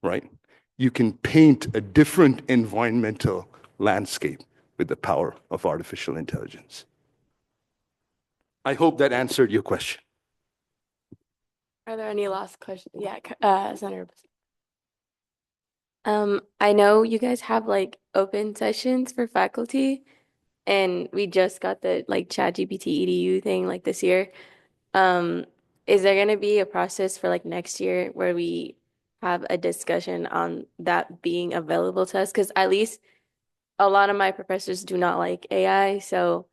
Right? You can paint a different environmental landscape with the power of artificial intelligence. I hope that answered your question. Are there any last questions? Yeah, Senator. I know you guys have like open sessions for faculty, and we just got the like ChatGPT EDU thing like this year. Is there gonna be a process for like next year where we have a discussion on that being available to us? Because at least a lot of my professors do not like AI, so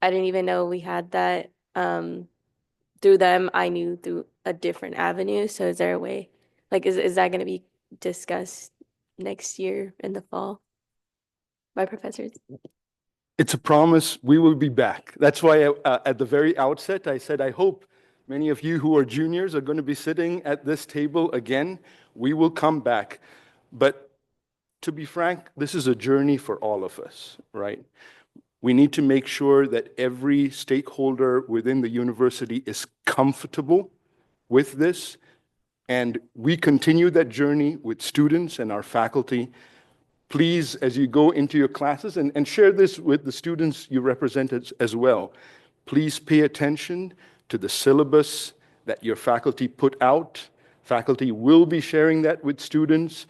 I didn't even know we had that. Through them, I knew through a different avenue. So is there a way, like, is that gonna be discussed next year in the fall by professors? It's a promise. We will be back. That's why at the very outset, I said, I hope many of you who are juniors are going to be sitting at this table again. We will come back. But to be frank, this is a journey for all of us, right? We need to make sure that every stakeholder within the university is comfortable with this. And we continue that journey with students and our faculty. Please, as you go into your classes, and share this with the students you represent as well, please pay attention to the syllabus that your faculty put out. Faculty will be sharing that with students,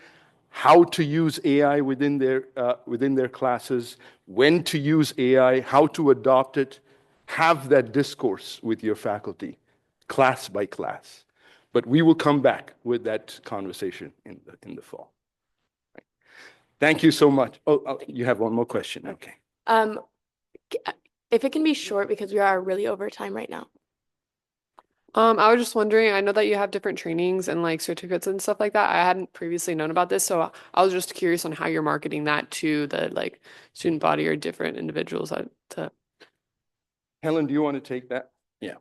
how to use AI within their classes, when to use AI, how to adopt it. Have that discourse with your faculty, class by class. But we will come back with that conversation in the fall. Thank you so much. Oh, you have one more question. Okay. If it can be short because we are really over time right now. I was just wondering, I know that you have different trainings and like certificates and stuff like that. I hadn't previously known about this, so I was just curious on how you're marketing that to the like student body or different individuals Helen, do you want to take that? Yeah.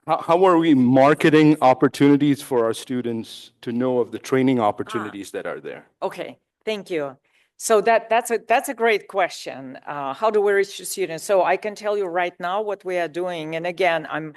How are we marketing opportunities for our students to know of the training opportunities that are there? Okay, thank you. So that's a great question. How do we reach the students? So I can tell you right now what we are doing. And again, I'm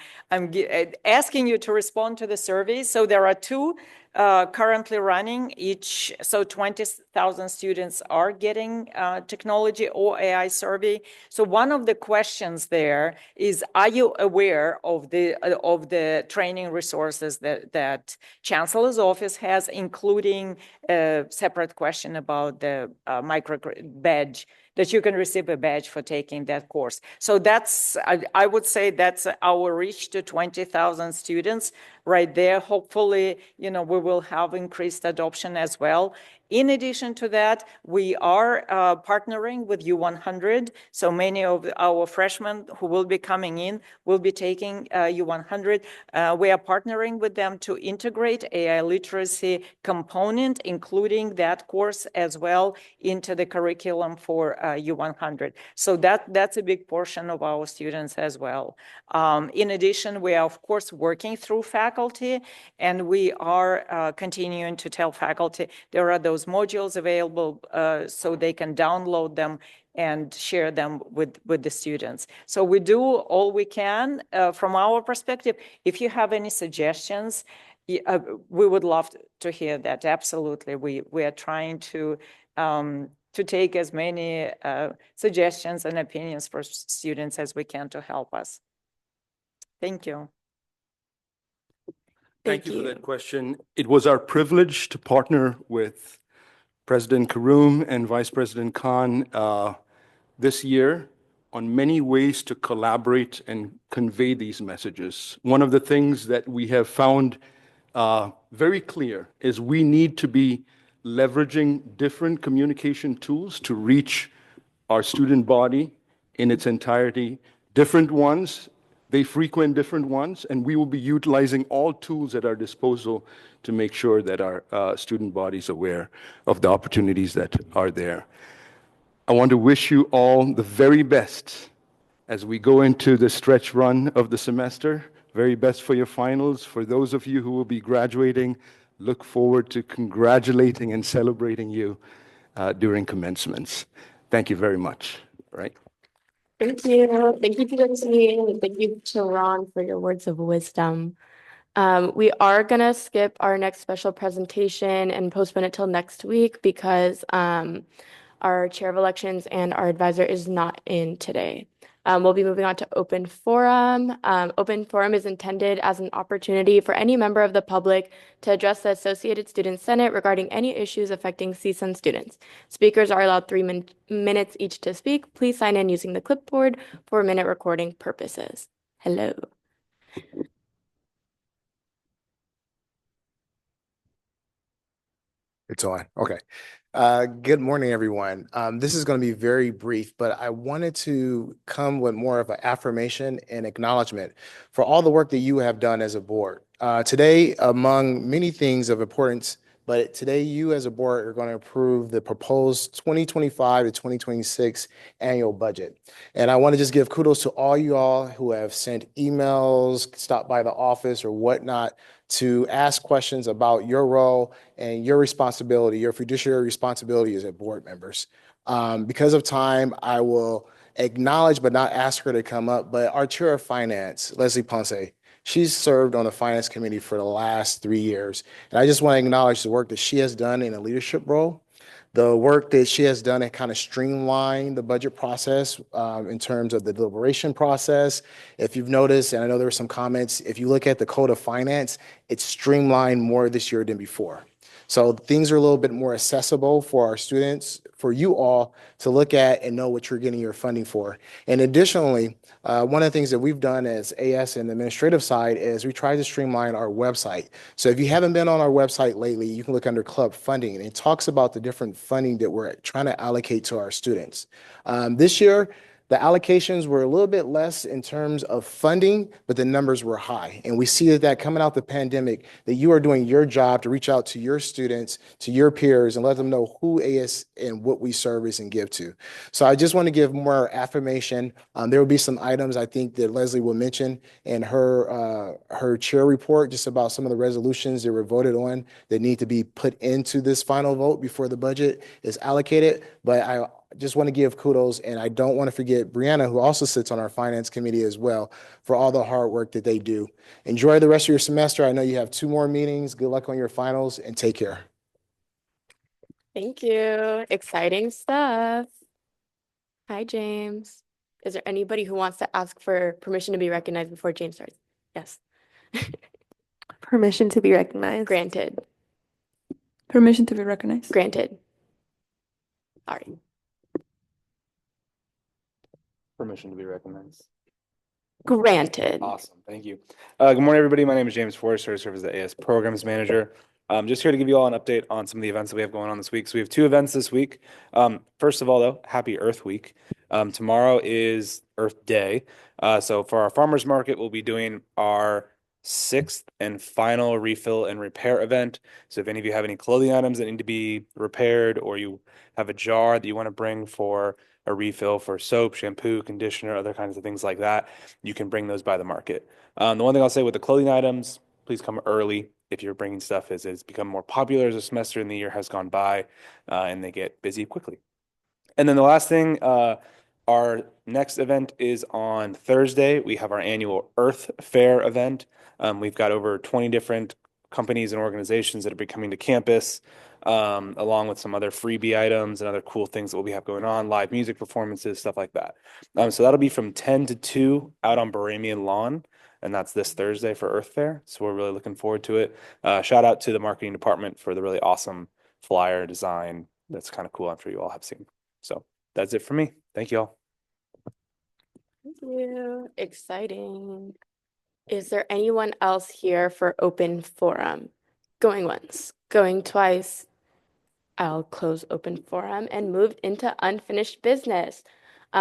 asking you to respond to the survey. So there are two currently running each. So 20,000 students are getting technology or AI survey. So one of the questions there is, are you aware of the training resources that Chancellor's office has, including a separate question about the micro badge, that you can receive a badge for taking that course. So that's, I would say that's our reach to 20,000 students right there. Hopefully, we will have increased adoption as well. In addition to that, we are partnering with U100. So many of our freshmen who will be coming in will be taking U100. We are partnering with them to integrate AI literacy component, including that course as well, into the curriculum for U100. So that's a big portion of our students as well. In addition, we are, of course, working through faculty, and we are continuing to tell faculty there are those modules available so they can download them and share them with the students. So we do all we can from our perspective. If you have any suggestions, we would love to hear that. Absolutely. We are trying to take as many suggestions and opinions for students as we can to help us. Thank you. Thank you for that question. It was our privilege to partner with President Karoum and Vice President Khan this year on many ways to collaborate and convey these messages. One of the things that we have found very clear is we need to be leveraging different communication tools to reach our student body in its entirety. Different ones, they frequent different ones, and we will be utilizing all tools at our disposal to make sure that our student body is aware of the opportunities that are there. I want to wish you all the very best as we go into the stretch run of the semester. Very best for your finals. For those of you who will be graduating, look forward to congratulating and celebrating you during commencements. Thank you very much. All right. Thank you. Thank you to the team. Thank you to Ron for your words of wisdom. We are going to skip our next special presentation and postpone it till next week because our chair of elections and our advisor is not in today. We'll be moving on to open forum. Open forum is intended as an opportunity for any member of the public to address the Associated Student Senate regarding any issues affecting CSUN students. Speakers are allowed 3 minutes each to speak. Please sign in using the clipboard for minute recording purposes. Hello. It's on. Okay. Good morning, everyone. This is going to be very brief, but I wanted to come with more of an affirmation and acknowledgement for all the work that you have done as a board. Today, among many things of importance but today you as a board are going to approve the proposed 2025 to 2026 annual budget. And I want to just give kudos to all you all who have sent emails, stopped by the office or whatnot to ask questions about your role and your responsibility, your fiduciary responsibility as a board members. Because of time, I will acknowledge but not ask her to come up, but our chair of finance, Leslie Ponce, she's served on the finance committee for the last 3 years. And I just want to acknowledge the work that she has done in a leadership role, the work that she has done and kind of streamlined the budget process in terms of the deliberation process. If you've noticed, and I know there were some comments, if you look at the Code of Finance, it's streamlined more this year than before. So things are a little bit more accessible for our students, for you all to look at and know what you're getting your funding for. And additionally, one of the things that we've done as AS and the administrative side is we try to streamline our website. So if you haven't been on our website lately, you can look under club funding and it talks about the different funding that we're trying to allocate to our students. This year, the allocations were a little bit less in terms of funding, but the numbers were high. And we see that coming out the pandemic, that you are doing your job to reach out to your students, to your peers, and let them know who AS and what we service and give to. So I just want to give more affirmation. There will be some items I think that Leslie will mention in her chair report, just about some of the resolutions that were voted on that need to be put into this final vote before the budget is allocated. But I just want to give kudos, and I don't want to forget Brianna, who also sits on our finance committee as well, for all the hard work that they do. Enjoy the rest of your semester. I know you have 2 more meetings. Good luck on your finals, and take care. Thank you. Exciting stuff. Hi, James. Is there anybody who wants to ask for permission to be recognized before James starts? Yes. Permission to be recognized. Granted. Permission to be recognized. Granted. Sorry. Permission to be recognized. Granted. Awesome, thank you. Good morning, everybody. My name is James Forrester. I serve as the AS Programs Manager. Just here to give you all an update on some of the events that we have going on this week. So we have 2 events this week. First of all, though, Happy Earth Week. Tomorrow is Earth Day. So for our farmers market, we'll be doing our 6th and final refill and repair event. So if any of you have any clothing items that need to be repaired, or you have a jar that you want to bring for a refill for soap, shampoo, conditioner, other kinds of things like that, you can bring those by the market. The one thing I'll say with the clothing items, please come early if you're bringing stuff, as it's become more popular as a semester and the year has gone by, and they get busy quickly. And then the last thing, our next event is on Thursday. We have our annual Earth Fair event. We've got over 20 different companies and organizations that are coming to campus, along with some other freebie items and other cool things that we'll have going on, live music performances, stuff like that. So that'll be from 10 to 2 out on Baramian Lawn, and that's this Thursday for Earth Fair. So we're really looking forward to it. Shout out to the marketing department for the really awesome flyer design. That's kind of cool. I'm sure you all have seen. So that's it for me. Thank you all. Thank you. Exciting. Is there anyone else here for open forum? Going once, going twice. I'll close open forum and move into unfinished business.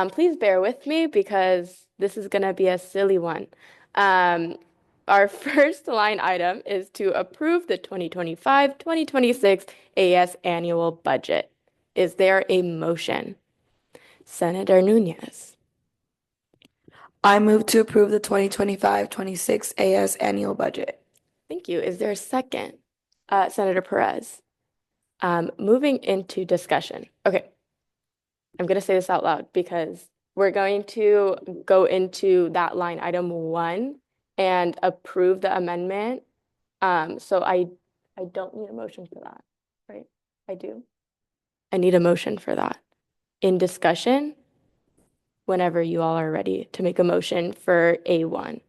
Please bear with me because this is going to be a silly one. Our first line item is to approve the 2025-2026 AS annual budget. Is there a motion? Senator Nunez. I move to approve the 2025-26 AS annual budget. Thank you. Is there a second? Senator Perez. Moving into discussion. Okay. I'm going to say this out loud because we're going to go into that line item 1 and approve the amendment. So I don't need a motion for that, right? I do. I need a motion for that. In discussion, whenever you all are ready to make a motion for A1.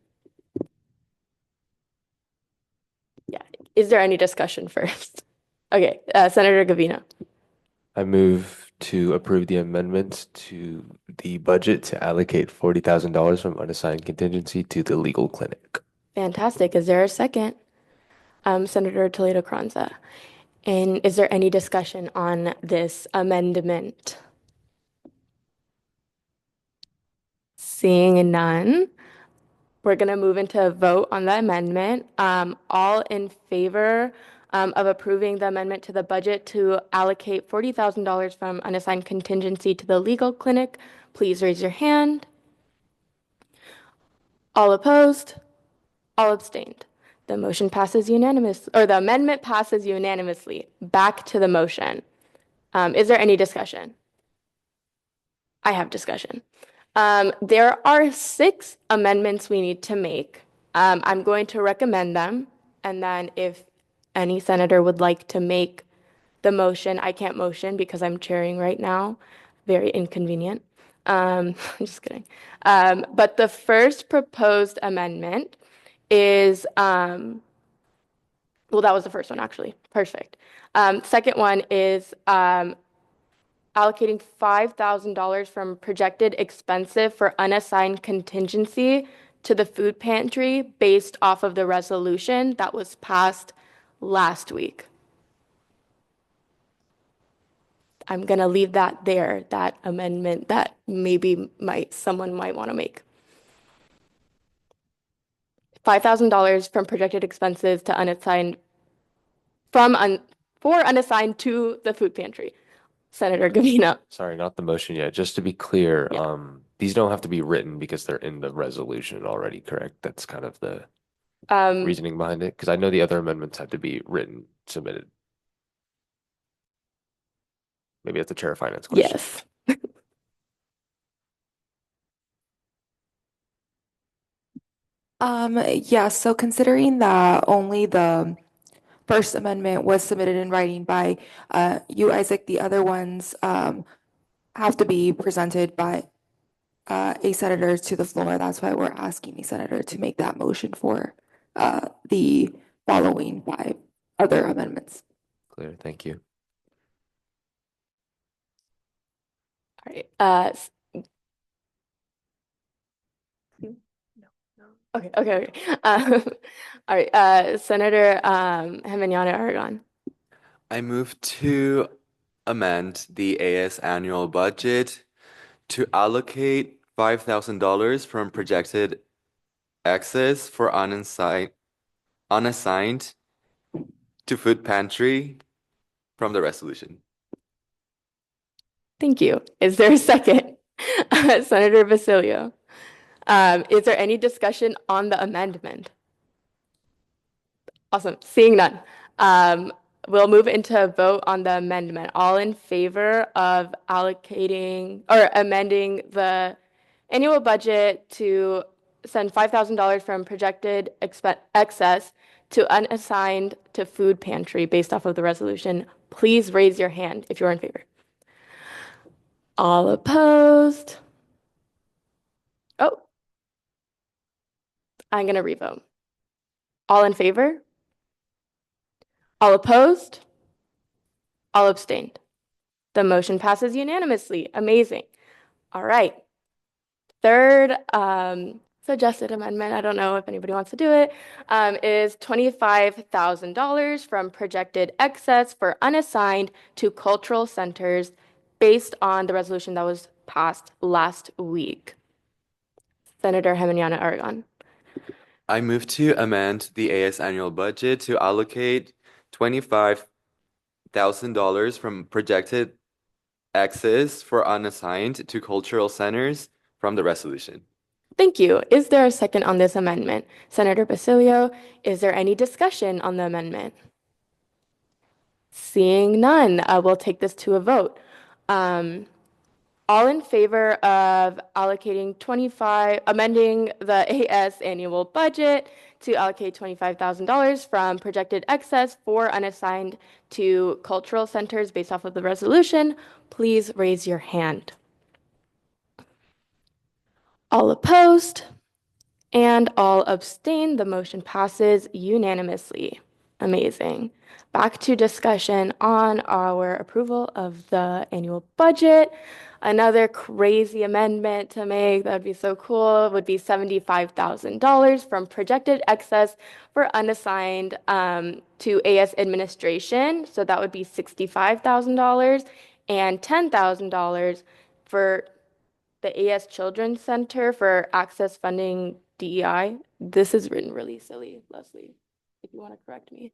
Yeah. Is there any discussion first? Okay, Senator Gavina. I move to approve the amendment to the budget to allocate $40,000 from unassigned contingency to the legal clinic. Fantastic. Is there a second? Senator Toledo Carranza. And is there any discussion on this amendment? Seeing none, we're going to move into a vote on the amendment. All in favor of approving the amendment to the budget to allocate $40,000 from unassigned contingency to the legal clinic, please raise your hand. All opposed? All abstained. The motion passes unanimous, or the amendment passes unanimously. Back to the motion. Is there any discussion? I have discussion. There are 6 amendments we need to make. I'm going to recommend them, and then if any senator would like to make the motion, I can't motion because I'm chairing right now. Very inconvenient. Just kidding. But the first proposed amendment is, well, that was the first one, actually. Perfect. Second one is allocating $5,000 from projected expensive for unassigned contingency to the food pantry based off of the resolution that was passed last week. I'm going to leave that there, that amendment that maybe someone might want to make. $5,000 from projected expenses to unassigned, for unassigned to the food pantry. Senator Gavina. Sorry, not the motion yet. Just to be clear, Yeah. These don't have to be written because they're in the resolution already, correct? That's kind of the reasoning behind it, because I know the other amendments have to be written, submitted. Maybe that's a chair of finance question. Yes. Yeah, so considering that only the First Amendment was submitted in writing by you, Isaac, the other ones have to be presented by a senator to the floor. That's why we're asking a senator to make that motion for the following 5 other amendments. Clear, thank you. All right. Okay. All right. Senator Jimenez Aragon. I move to amend the AS annual budget to allocate $5,000 from projected excess for unassigned to food pantry from the resolution. Thank you. Is there a second? Senator Basilio. Is there any discussion on the amendment? Awesome. Seeing none. We'll move into a vote on the amendment. All in favor of allocating or amending the annual budget to send $5,000 from projected excess to unassigned to food pantry based off of the resolution, please raise your hand if you're in favor. All opposed? Oh, I'm going to revote. All in favor? All opposed? All abstained. The motion passes unanimously. Amazing. All right. Third suggested amendment, I don't know if anybody wants to do it, is $25,000 from projected excess for unassigned to cultural centers based on the resolution that was passed last week. Senator Jimenez Aragon. I move to amend the AS annual budget to allocate $25,000 from projected excess for unassigned to cultural centers from the resolution. Thank you. Is there a second on this amendment? Senator Basilio, is there any discussion on the amendment? Seeing none, we'll take this to a vote. All in favor of amending the AS annual budget to allocate $25,000 from projected excess for unassigned to cultural centers based off of the resolution, please raise your hand. All opposed and all abstain. The motion passes unanimously. Amazing. Back to discussion on our approval of the annual budget. Another crazy amendment to make, that would be so cool, would be $75,000 from projected excess for unassigned to AS administration. So that would be $65,000 and $10,000 for the AS Children's Center for Access Funding DEI. This is written really silly, Leslie, if you want to correct me.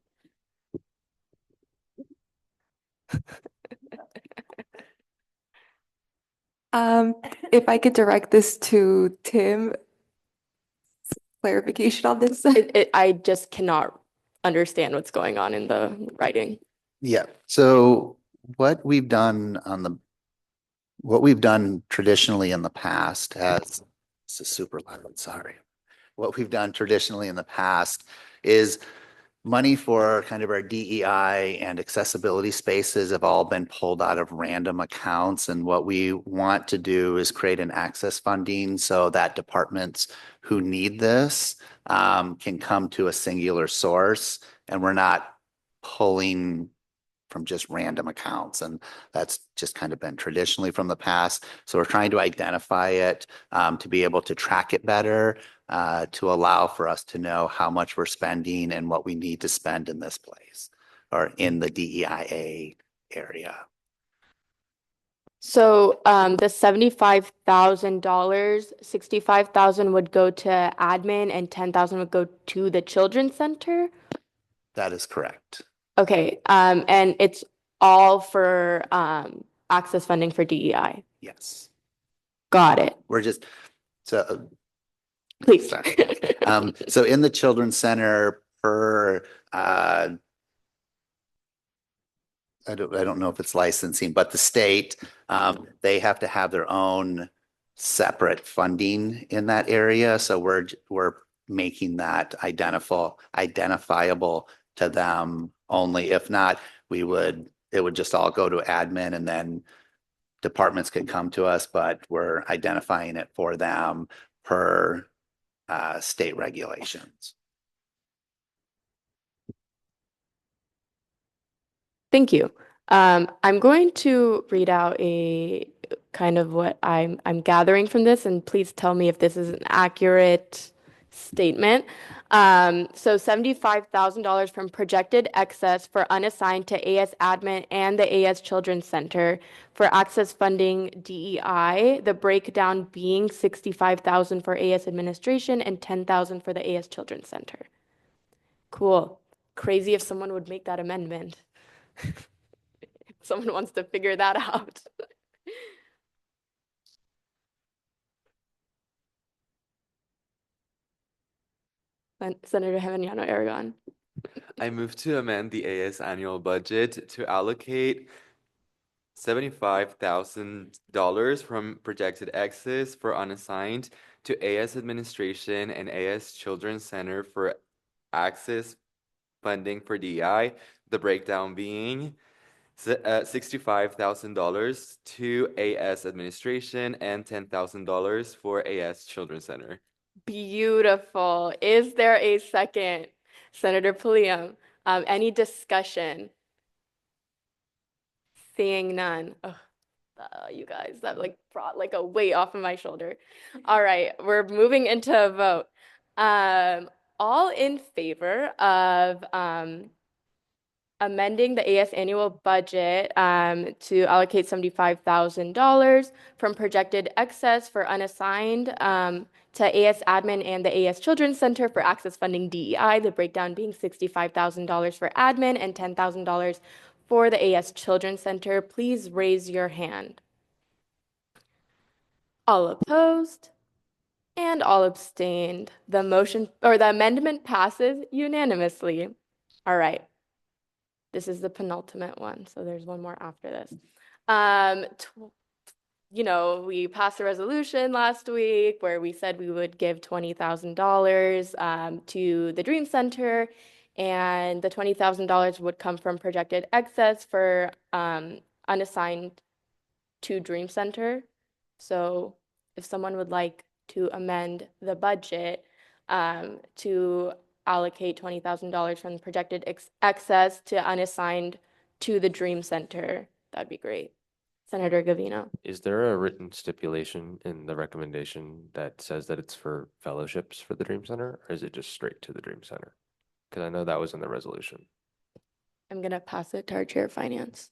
If I could direct this to Tim, clarification on this. I just cannot understand what's going on in the writing. Yeah, so what we've done traditionally in the past has, this is super loud, sorry. What we've done traditionally in the past is money for kind of our DEI and accessibility spaces have all been pulled out of random accounts. And what we want to do is create an access funding so that departments who need this can come to a singular source, and we're not pulling from just random accounts. And that's just kind of been traditionally from the past. So we're trying to identify it to be able to track it better, to allow for us to know how much we're spending and what we need to spend in this place or in the DEIA area. So the $75,000, 65,000 would go to admin and 10,000 would go to the children's center. That is correct. Okay, and it's all for access funding for DEI. Yes. Got it. We're just, so, Please. sorry. So in the children's center per, I don't know if it's licensing, but the state, they have to have their own separate funding in that area. So we're making that identifiable to them only. If not, it would just all go to admin, and then departments can come to us, but we're identifying it for them per state regulations. Thank you. I'm going to read out a kind of what I'm gathering from this, and please tell me if this is an accurate statement. So $75,000 from projected excess for unassigned to AS Admin and the AS Children's Center for access funding DEI, the breakdown being $65,000 for AS Administration and $10,000 for the AS Children's Center. Cool. Crazy if someone would make that amendment. Someone wants to figure that out. Senator Javeriano Aragon. I move to amend the AS annual budget to allocate $75,000 from projected excess for unassigned to AS Administration and AS Children's Center for access funding for DEI, the breakdown being $65,000 to AS Administration and $10,000 for AS Children's Center. Beautiful. Is there a second? Senator Pulliam, any discussion? Seeing none. Ugh, you guys, that like brought like a weight off of my shoulder. All right, we're moving into a vote. All in favor of amending the AS annual budget to allocate $75,000 from projected excess for unassigned to AS Admin and the AS Children's Center for access funding DEI, the breakdown being $65,000 for admin and $10,000 for the AS Children's Center, please raise your hand. All opposed and all abstained. The motion or the amendment passes unanimously. All right. This is the penultimate one, so there's one more after this. You know, we passed a resolution last week where we said we would give $20,000 to the Dream Center, and the $20,000 would come from projected excess for unassigned to Dream Center. So if someone would like to amend the budget to allocate $20,000 from projected excess to unassigned to the Dream Center, that'd be great. Senator Gavino. Is there a written stipulation in the recommendation that says that it's for fellowships for the Dream Center, or is it just straight to the Dream Center? Because I know that was in the resolution. I'm gonna pass it to our Chair of Finance.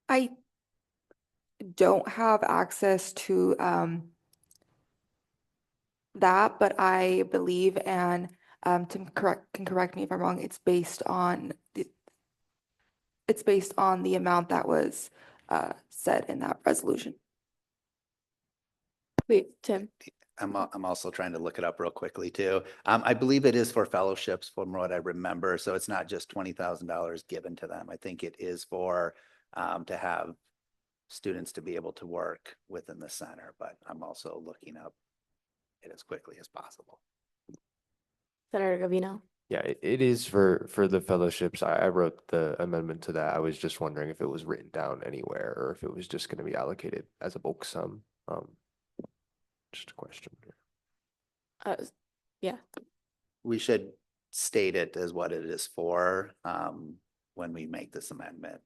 I don't have access to that, but I believe, and Tim can correct me if I'm wrong, it's based on the amount that was said in that resolution. Wait, Tim. I'm also trying to look it up real quickly too. I believe it is for fellowships from what I remember. So it's not just $20,000 given to them. I think it is for to have students to be able to work within the center, but I'm also looking up it as quickly as possible. Senator Gavino. Yeah, it is for the fellowships. I wrote the amendment to that. I was just wondering if it was written down anywhere or if it was just going to be allocated as a bulk sum. Just a question. Yeah. We should state it as what it is for when we make this amendment.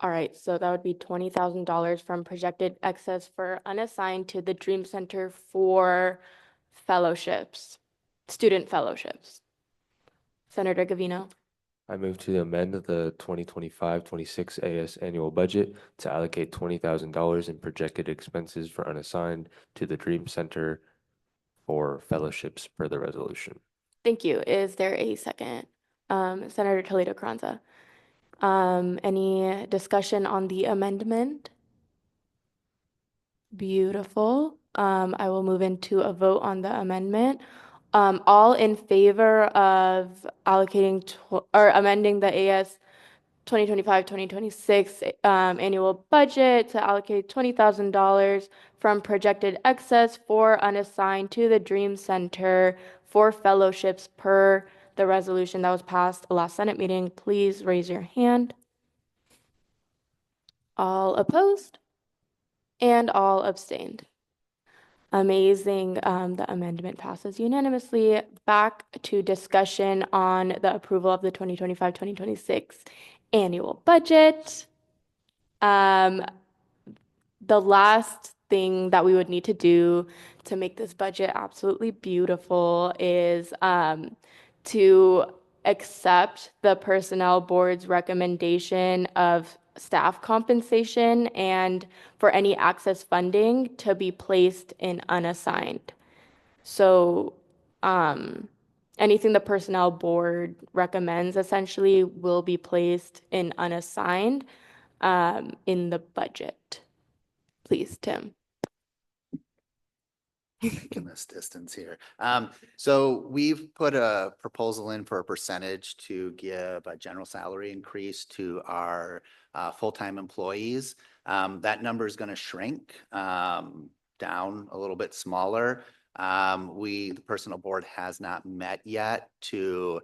All right, so that would be $20,000 from projected excess for unassigned to the Dream Center for fellowships, student fellowships. Senator Gavino. I move to amend the 2025-26 AS annual budget to allocate $20,000 in projected expenses for unassigned to the Dream Center for fellowships per the resolution. Thank you. Is there a second? Senator Toledo Carranza. Any discussion on the amendment? Beautiful. I will move into a vote on the amendment. All in favor of allocating or amending the AS 2025-2026 annual budget to allocate $20,000 from projected excess for unassigned to the Dream Center for fellowships per the resolution that was passed the last Senate meeting, please raise your hand. All opposed and all abstained. Amazing. The amendment passes unanimously. Back to discussion on the approval of the 2025-2026 annual budget. The last thing that we would need to do to make this budget absolutely beautiful is to accept the Personnel Board's recommendation of staff compensation and for any access funding to be placed in unassigned. So anything the Personnel Board recommends essentially will be placed in unassigned in the budget. Please, Tim. In this distance here. So we've put a proposal in for a percentage to give a general salary increase to our full-time employees. That number is going to shrink down a little bit smaller. The Personnel Board has not met yet to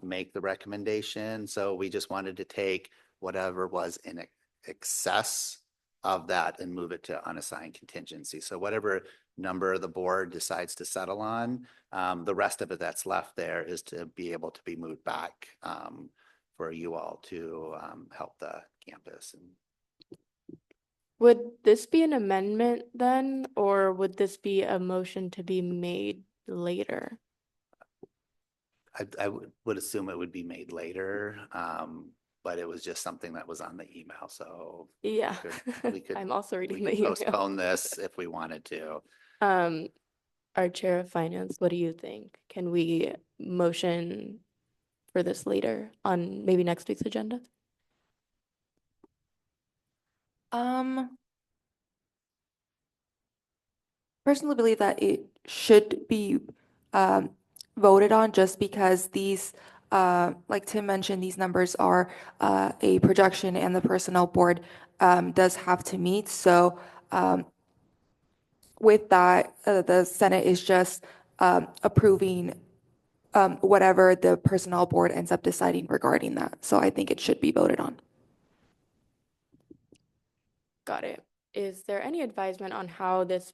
make the recommendation. So we just wanted to take whatever was in excess of that and move it to unassigned contingency. So whatever number the board decides to settle on, the rest of it that's left there is to be able to be moved back for you all to help the campus. Would this be an amendment then, or would this be a motion to be made later? I would assume it would be made later, but it was just something that was on the email. So Yeah, we could I'm also we reading the could email. postpone this if we wanted to. Our Chair of Finance, what do you think? Can we motion for this later on maybe next week's agenda? Personally believe that it should be voted on just because these, like Tim mentioned, these numbers are a projection and the Personnel Board does have to meet. So with that, the Senate is just approving whatever the Personnel Board ends up deciding regarding that. So I think it should be voted on. Got it. Is there any advisement on how this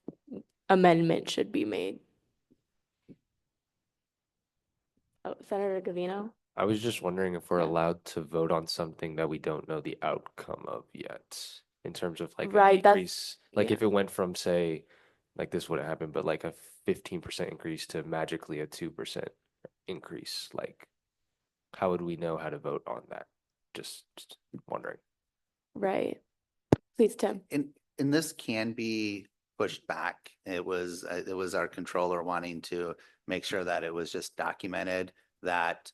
amendment should be made? Oh, Senator Gavino? I was just wondering if we're allowed to vote on something that we don't know the outcome of yet, in terms of like a Right, that's- decrease. Like yeah. if it went from, say, like this wouldn't happen, but like a 15% increase to magically a 2% increase, like how would we know how to vote on that? Just wondering. Right. Please, Tim. And this can be pushed back. It was our controller wanting to make sure that it was just documented that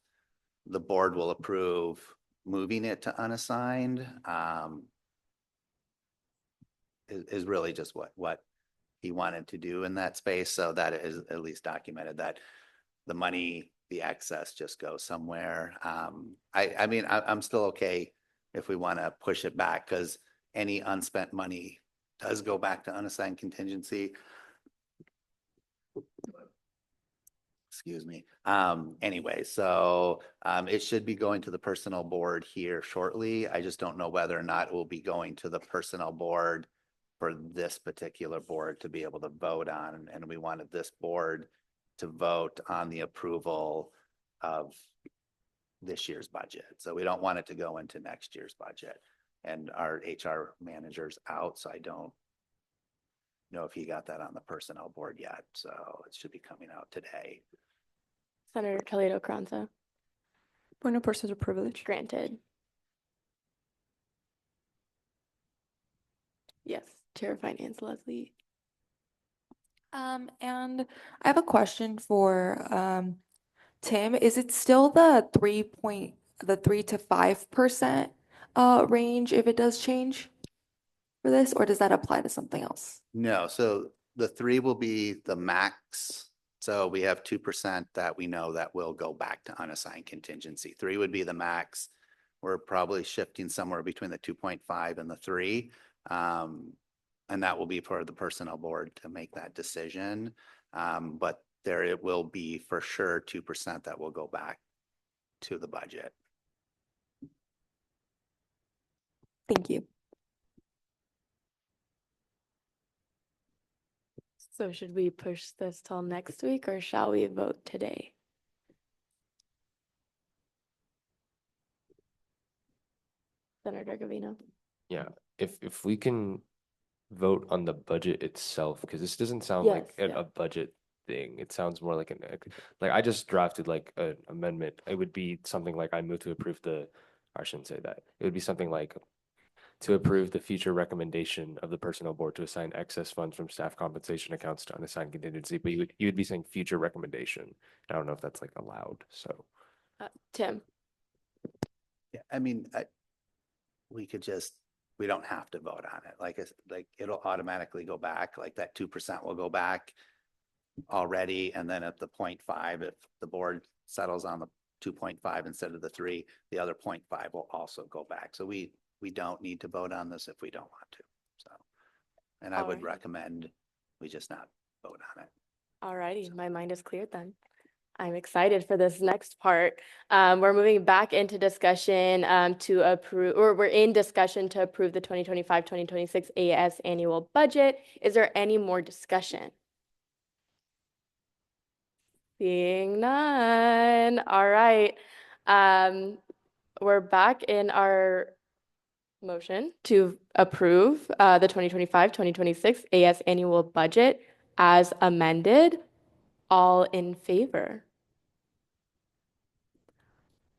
the board will approve moving it to unassigned. Is really just what he wanted to do in that space, so that it is at least documented that the money, the excess just goes somewhere. I mean, I'm still okay if we want to push it back, because any unspent money does go back to unassigned contingency. Excuse me. Anyway, so it should be going to the personnel board here shortly. I just don't know whether or not it will be going to the personnel board for this particular board to be able to vote on. And we wanted this board to vote on the approval of this year's budget. So we don't want it to go into next year's budget. And our HR manager's out, so I don't know if he got that on the personnel board yet. So it should be coming out today. Senator Toledo Carranza. Point of personal privilege. Granted. Yes, Chair of Finance Leslie. And I have a question for Tim. Is it still the 3 to 5% range if it does change for this, or does that apply to something else? No, so the 3 will be the max. So we have 2% that we know that will go back to unassigned contingency. 3 would be the max. We're probably shifting somewhere between the 2.5 and the 3. And that will be for the personnel board to make that decision. But it will be for sure 2% that will go back to the budget. Thank you. So should we push this till next week, or shall we vote today? Senator Gavino. Yeah, if we can vote on the budget itself, because this doesn't sound like Yes, a budget thing. It sounds more like like I just drafted like an amendment. It would be something like I move to approve I shouldn't say that. It would be something like to approve the future recommendation of the personnel board to assign excess funds from staff compensation accounts to unassigned contingency, but you would be saying future recommendation. I don't know if that's like allowed, so. Tim. Yeah, I mean, we don't have to vote on it. Like it'll automatically go back, like that 2% will go back already. And then at the 0.5, if the board settles on the 2.5 instead of the 3, the other 0.5 will also go back. So we don't need to vote on this if we don't want to. So, and I would recommend we just not vote on it. All righty, my mind is cleared then. I'm excited for this next part. We're moving back into discussion to approve, or we're in discussion to approve the 2025-2026 AS annual budget. Is there any more discussion? Seeing none. All right. We're back in our motion to approve the 2025-2026 AS annual budget as amended. All in favor?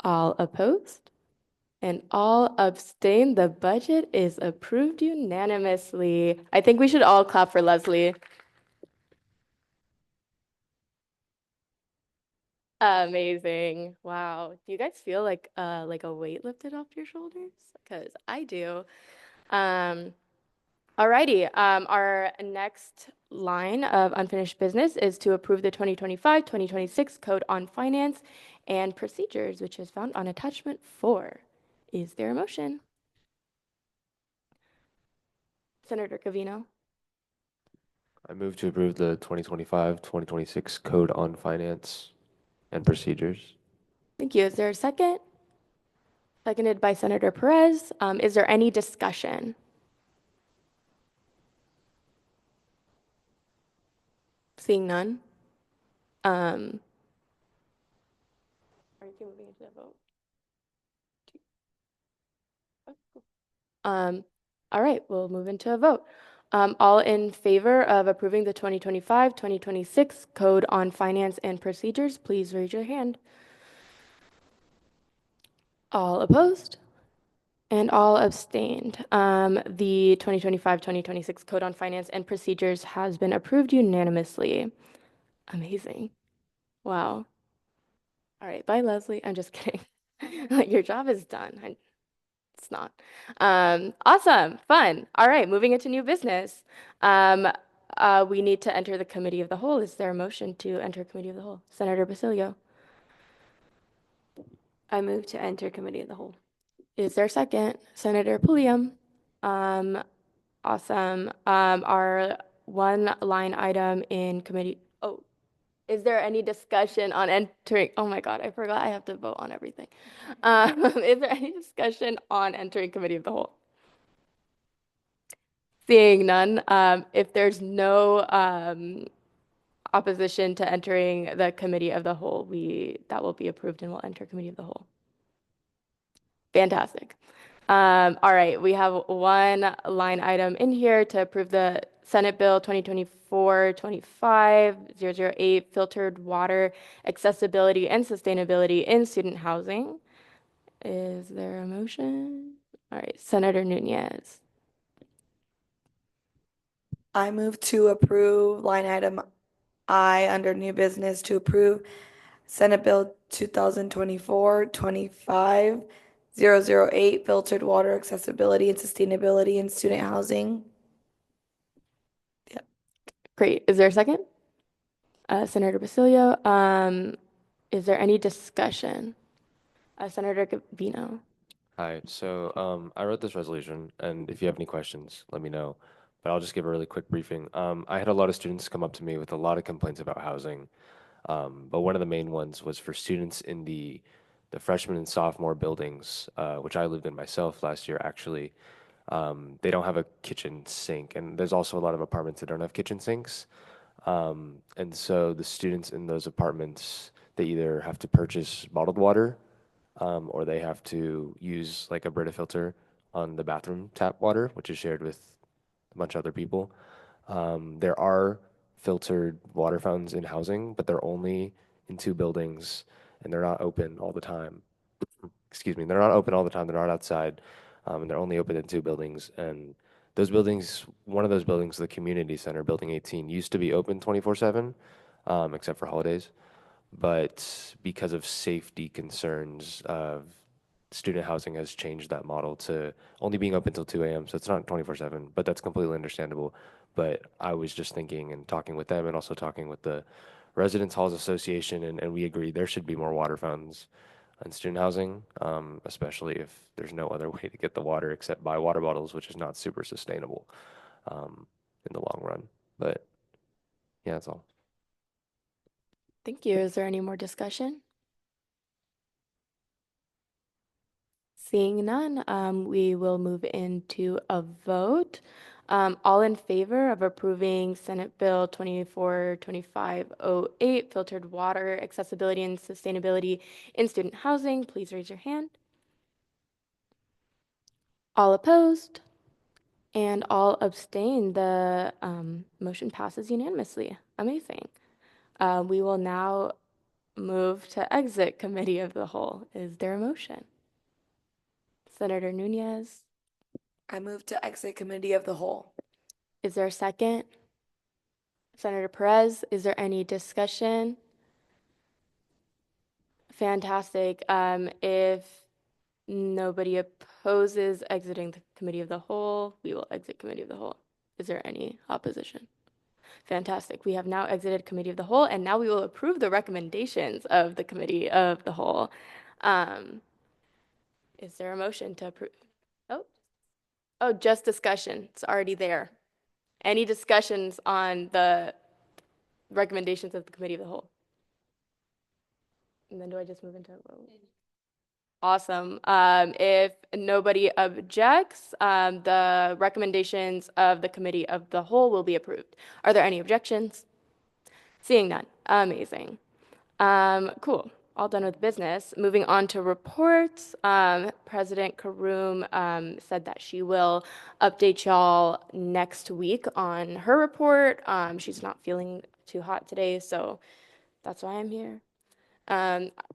All opposed? And all abstain. The budget is approved unanimously. I think we should all clap for Leslie. Amazing. Wow. Do you guys feel like a weight lifted off your shoulders? Because I do. Alrighty. Our next line of unfinished business is to approve the 2025-2026 Code on Finance and Procedures, which is found on attachment 4. Is there a motion? Senator Gavino. I move to approve the 2025-2026 Code on Finance and Procedures. Thank you. Is there a second? Seconded by Senator Perez. Is there any discussion? Seeing none. Are you moving into the vote? All right, we'll move into a vote. All in favor of approving the 2025-2026 Code on Finance and Procedures, please raise your hand. All opposed? And all abstained. The 2025-2026 Code on Finance and Procedures has been approved unanimously. Amazing. Wow. All right, bye, Leslie. I'm just kidding. Your job is done. It's not. Awesome, fun. All right, moving into new business. We need to enter the committee of the whole. Is there a motion to enter committee of the whole? Senator Basilio. I move to enter committee of the whole. Is there a second? Senator Pulliam. Awesome. Our one line item in committee. Oh, is there any discussion on entering? Oh my God, I forgot I have to vote on everything. Is there any discussion on entering committee of the whole? Seeing none, if there's no opposition to entering the committee of the whole, that will be approved and we'll enter committee of the whole. Fantastic. All right, we have one line item in here to approve the Senate Bill 2024-25-008, filtered water accessibility and sustainability in student housing. Is there a motion? All right, Senator Nunez. I move to approve line item I under new business to approve Senate Bill 2024-25-008, filtered water accessibility and sustainability in student housing. Great. Is there a second? Senator Basilio. Is there any discussion? Senator Gavino. Hi, so I wrote this resolution, and if you have any questions, let me know. But I'll just give a really quick briefing. I had a lot of students come up to me with a lot of complaints about housing. But one of the main ones was for students in the freshman and sophomore buildings, which I lived in myself last year, actually. They don't have a kitchen sink, and there's also a lot of apartments that don't have kitchen sinks. And so the students in those apartments, they either have to purchase bottled water, or they have to use like a Brita filter on the bathroom tap water, which is shared with a bunch of other people. There are filtered water fountains in housing, but they're only in 2 buildings and they're not open all the time. Excuse me, they're not open all the time. They're not outside, and they're only open in 2 buildings. And those buildings, one of those buildings, the community center, Building 18, used to be open 24/7, except for holidays. But because of safety concerns, student housing has changed that model to only being open until 2 a.m. So it's not 24/7, but that's completely understandable. But I was just thinking and talking with them and also talking with the Residence Halls Association, and we agree there should be more water fountains in student housing, especially if there's no other way to get the water except by water bottles, which is not super sustainable in the long run. But yeah, that's all. Thank you. Is there any more discussion? Seeing none, we will move into a vote. All in favor of approving Senate Bill 24-2508, filtered water accessibility and sustainability in student housing, please raise your hand. All opposed and all abstain. The motion passes unanimously. Amazing. We will now move to exit committee of the whole. Is there a motion? Senator Nunez. I move to exit committee of the whole. Is there a second? Senator Perez, is there any discussion? Fantastic. If nobody opposes exiting the committee of the whole, we will exit committee of the whole. Is there any opposition? Fantastic. We have now exited committee of the whole, and now we will approve the recommendations of the committee of the whole. Is there a motion to approve? Oh, just discussion. It's already there. Any discussions on the recommendations of the committee of the whole? And then do I just move into a vote? Awesome. If nobody objects, the recommendations of the committee of the whole will be approved. Are there any objections? Seeing none. Amazing. Cool. All done with business. Moving on to reports. President Karoum said that she will update y'all next week on her report. She's not feeling too hot today, so that's why I'm here.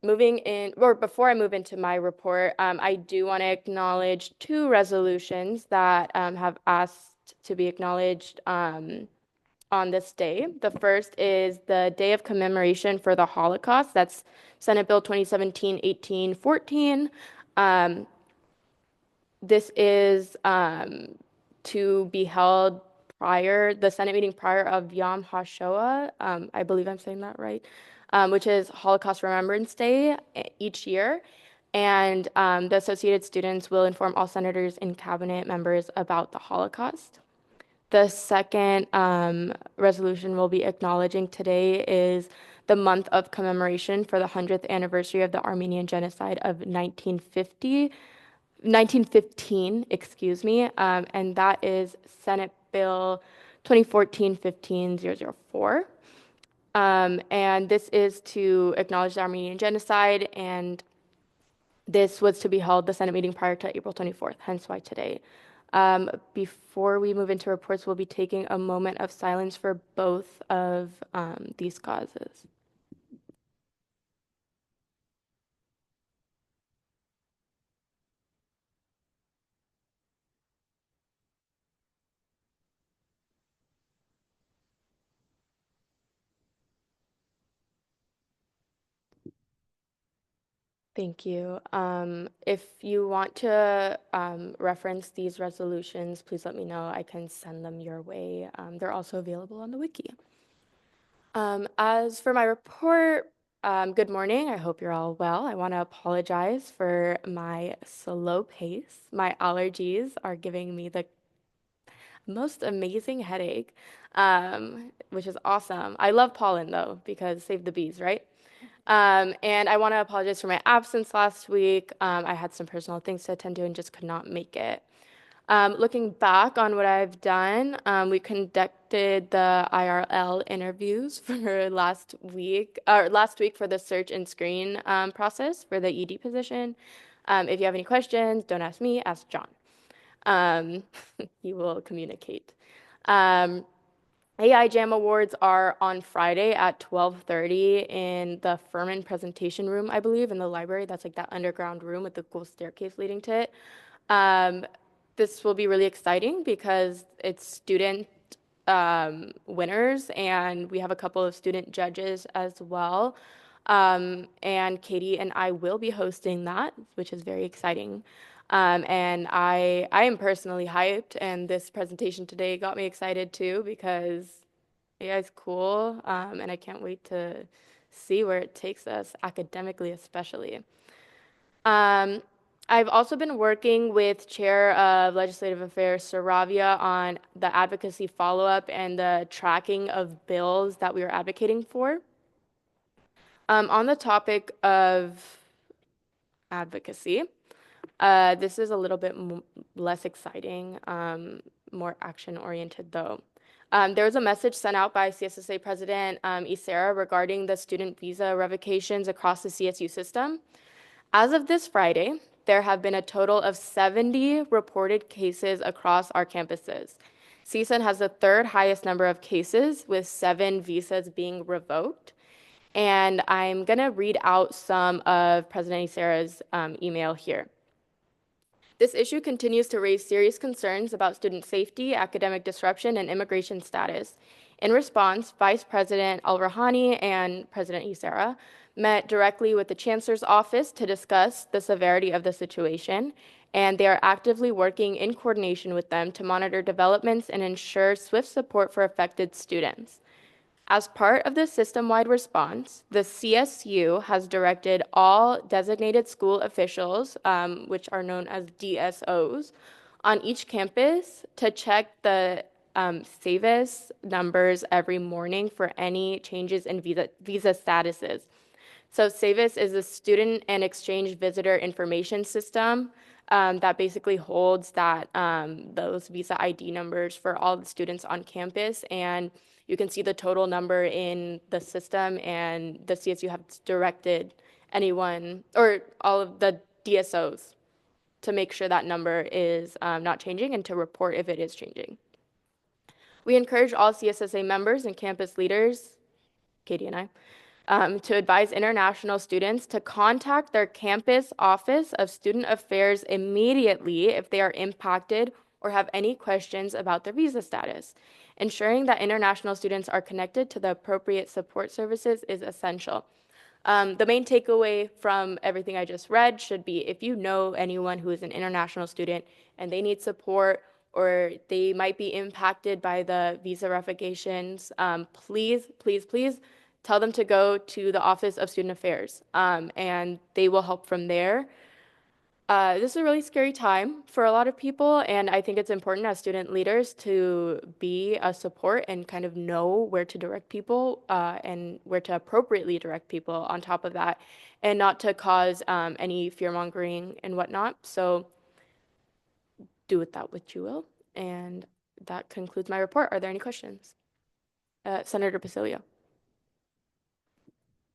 Moving in, or before I move into my report, I do want to acknowledge two resolutions that have asked to be acknowledged on this day. The first is the Day of Commemoration for the Holocaust. That's Senate Bill 2017-1814. This is to be held prior, the Senate meeting prior of Yom HaShoah. I believe I'm saying that right, which is Holocaust Remembrance Day each year. And the Associated Students will inform all senators and cabinet members about the Holocaust. The second resolution we'll be acknowledging today is the month of commemoration for the 100th anniversary of the Armenian Genocide of 1915, excuse me, and that is Senate Bill 2014-15-004. And this is to acknowledge the Armenian Genocide, and this was to be held the Senate meeting prior to April 24th, hence why today. Before we move into reports, we'll be taking a moment of silence for both of these causes. Thank you. If you want to reference these resolutions, please let me know. I can send them your way. They're also available on the wiki. As for my report, good morning. I hope you're all well. I want to apologize for my slow pace. My allergies are giving me the most amazing headache, which is awesome. I love pollen though, because save the bees, right? And I want to apologize for my absence last week. I had some personal things to attend to and just could not make it. Looking back on what I've done, we conducted the IRL interviews for last week for the search and screen process for the ED position. If you have any questions, don't ask me, ask John. He will communicate. AI Jam Awards are on Friday at 12:30 in the Furman presentation room, I believe, in the library. That's like that underground room with the cool staircase leading to it. This will be really exciting because it's student winners, and we have a couple of student judges as well. And Katie and I will be hosting that, which is very exciting. And I am personally hyped, and this presentation today got me excited too because AI is cool, and I can't wait to see where it takes us academically, especially. I've also been working with Chair of Legislative Affairs Saravia on the advocacy follow-up and the tracking of bills that we are advocating for. On the topic of advocacy, this is a little bit less exciting, more action-oriented though. There was a message sent out by CSSA President Isera regarding the student visa revocations across the CSU system. As of this Friday, there have been a total of 70 reported cases across our campuses. CSUN has the third highest number of cases, with 7 visas being revoked. And I'm going to read out some of President Isera's email here. This issue continues to raise serious concerns about student safety, academic disruption, and immigration status. In response, Vice President Al-Rahani and President Isera met directly with the Chancellor's office to discuss the severity of the situation, and they are actively working in coordination with them to monitor developments and ensure swift support for affected students. As part of the system-wide response, the CSU has directed all designated school officials, which are known as DSOs, on each campus to check the SAVIS numbers every morning for any changes in visa statuses. So SAVIS is a student and exchange visitor information system that basically holds that those visa ID numbers for all the students on campus, and you can see the total number in the system, and the CSU have directed anyone or all of the DSOs to make sure that number is not changing and to report if it is changing. We encourage all CSSA members and campus leaders, Katie and to advise international students to contact their campus office of student affairs immediately if they are impacted or have any questions about their visa status. Ensuring that international students are connected to the appropriate support services is essential. The main takeaway from everything I just read should be if you know anyone who is an international student and they need support or they might be impacted by the visa revocations, please, please, please tell them to go to the Office of Student Affairs, and they will help from there. This is a really scary time for a lot of people, and I think it's important as student leaders to be a support and kind of know where to direct people and where to appropriately direct people on top of that, and not to cause any fear mongering and whatnot. So do with that what you will. And that concludes my report. Are there any questions? Senator Basilio.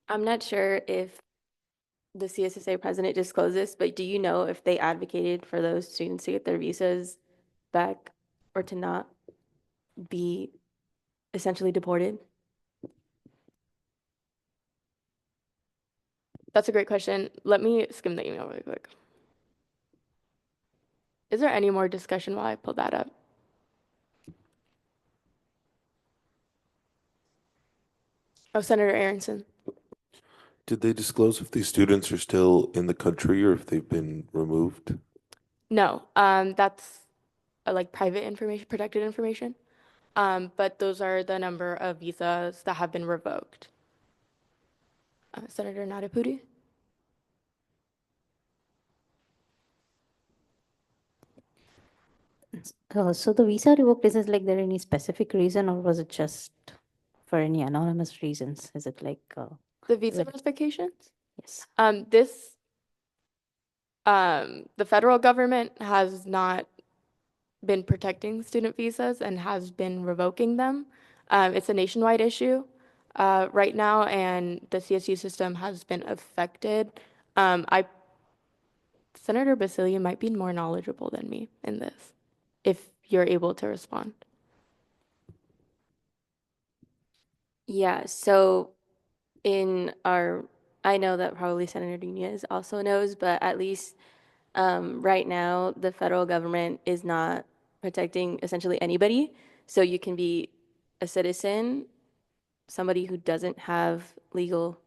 I'm not sure if the CSSA president disclosed this, but do you know if they advocated for those students to get their visas back or to not be essentially deported? That's a great question. Let me skim the email really quick. Is there any more discussion while I pull that up? Oh, Senator Aronson. Did they disclose if these students are still in the country or if they've been removed? No, that's like private information, protected information. But those are the number of visas that have been revoked. Senator Nadapudi? So the visa revoked, is it like there any specific reason or was it just for any anonymous reasons? Is it like The visa notifications? yes? The federal government has not been protecting student visas and has been revoking them. It's a nationwide issue right now, and the CSU system has been affected. Senator Basilio might be more knowledgeable than me in this, if you're able to respond. Yeah, so I know that probably Senator Nunez also knows, but at least right now, the federal government is not protecting essentially anybody. So you can be a citizen, somebody who doesn't have legal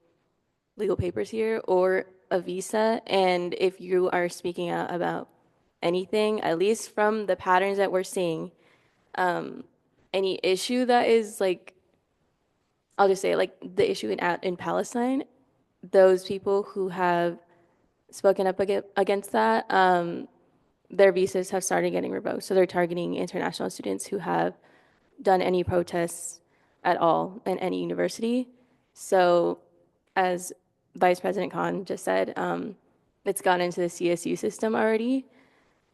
papers here, or a visa. And if you are speaking out about anything, at least from the patterns that we're seeing, any issue that is like, I'll just say like the issue in Palestine, those people who have spoken up against that, their visas have started getting revoked. So they're targeting international students who have done any protests at all in any university. So as Vice President Khan just said, it's gone into the CSU system already.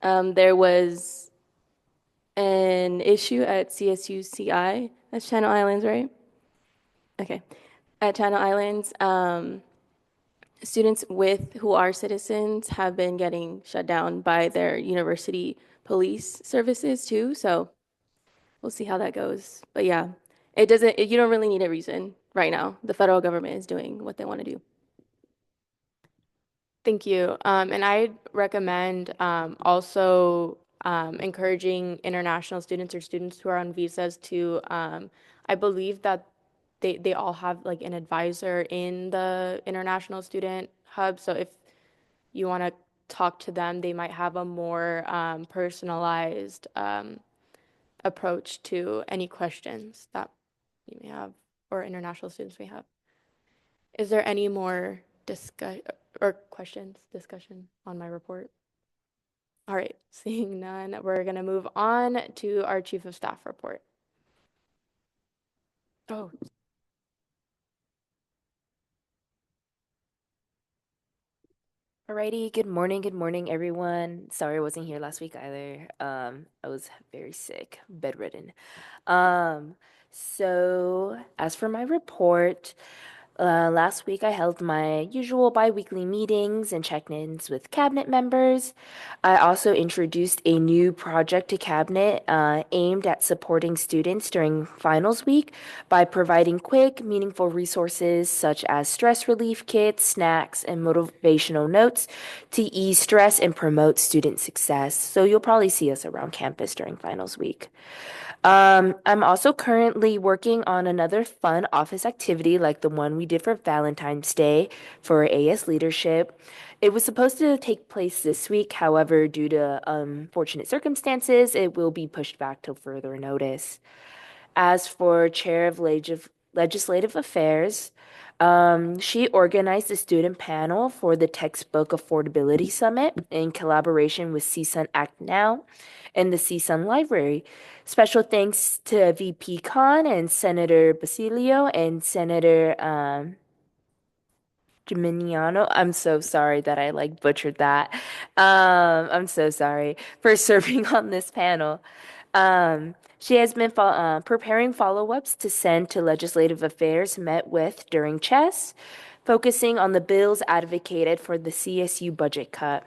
There was an issue at CSU CI, that's Channel Islands, right? Okay. At Channel Islands, students who are citizens have been getting shut down by their university police services too. So we'll see how that goes. But yeah, you don't really need a reason right now. The federal government is doing what they want to do. Thank you. And I'd recommend also encouraging international students or students who are on visas to, I believe that they all have like an advisor in the International Student Hub. So if you want to talk to them, they might have a more personalized approach to any questions that you may have or international students may have. Is there any more discussion on my report? All right, seeing none, we're going to move on to our Chief of Staff report. Oh. Alrighty, good morning, everyone. Sorry I wasn't here last week either. I was very sick, bedridden. So as for my report, Last week, I held my usual biweekly meetings and check-ins with cabinet members. I also introduced a new project to cabinet aimed at supporting students during finals week by providing quick, meaningful resources such as stress relief kits, snacks, and motivational notes to ease stress and promote student success. So you'll probably see us around campus during finals week. I'm also currently working on another fun office activity like the one we did for Valentine's Day for AS leadership. It was supposed to take place this week, however, due to unfortunate circumstances, it will be pushed back till further notice. As for Chair of Legislative Affairs, she organized a student panel for the Textbook Affordability Summit in collaboration with CSUN Act Now and the CSUN Library. Special thanks to VP Khan and Senator Basilio and Senator Geminiano. I'm so sorry that I butchered that. I'm so sorry for serving on this panel. She has been preparing follow-ups to send to Legislative Affairs met with during CHES, focusing on the bills advocated for the CSU budget cut.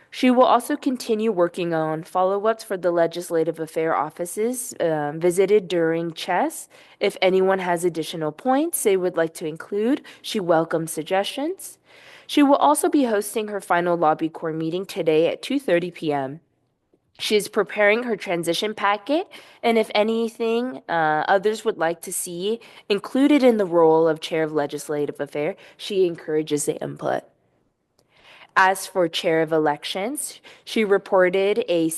She will also continue working on follow-ups for the Legislative Affair offices visited during CHES. If anyone has additional points they would like to include, she welcomes suggestions. She will also be hosting her final lobby core meeting today at 2:30 p.m. She is preparing her transition packet, and if anything others would like to see included in the role of Chair of Legislative Affair, she encourages the input. As for Chair of Elections, she reported a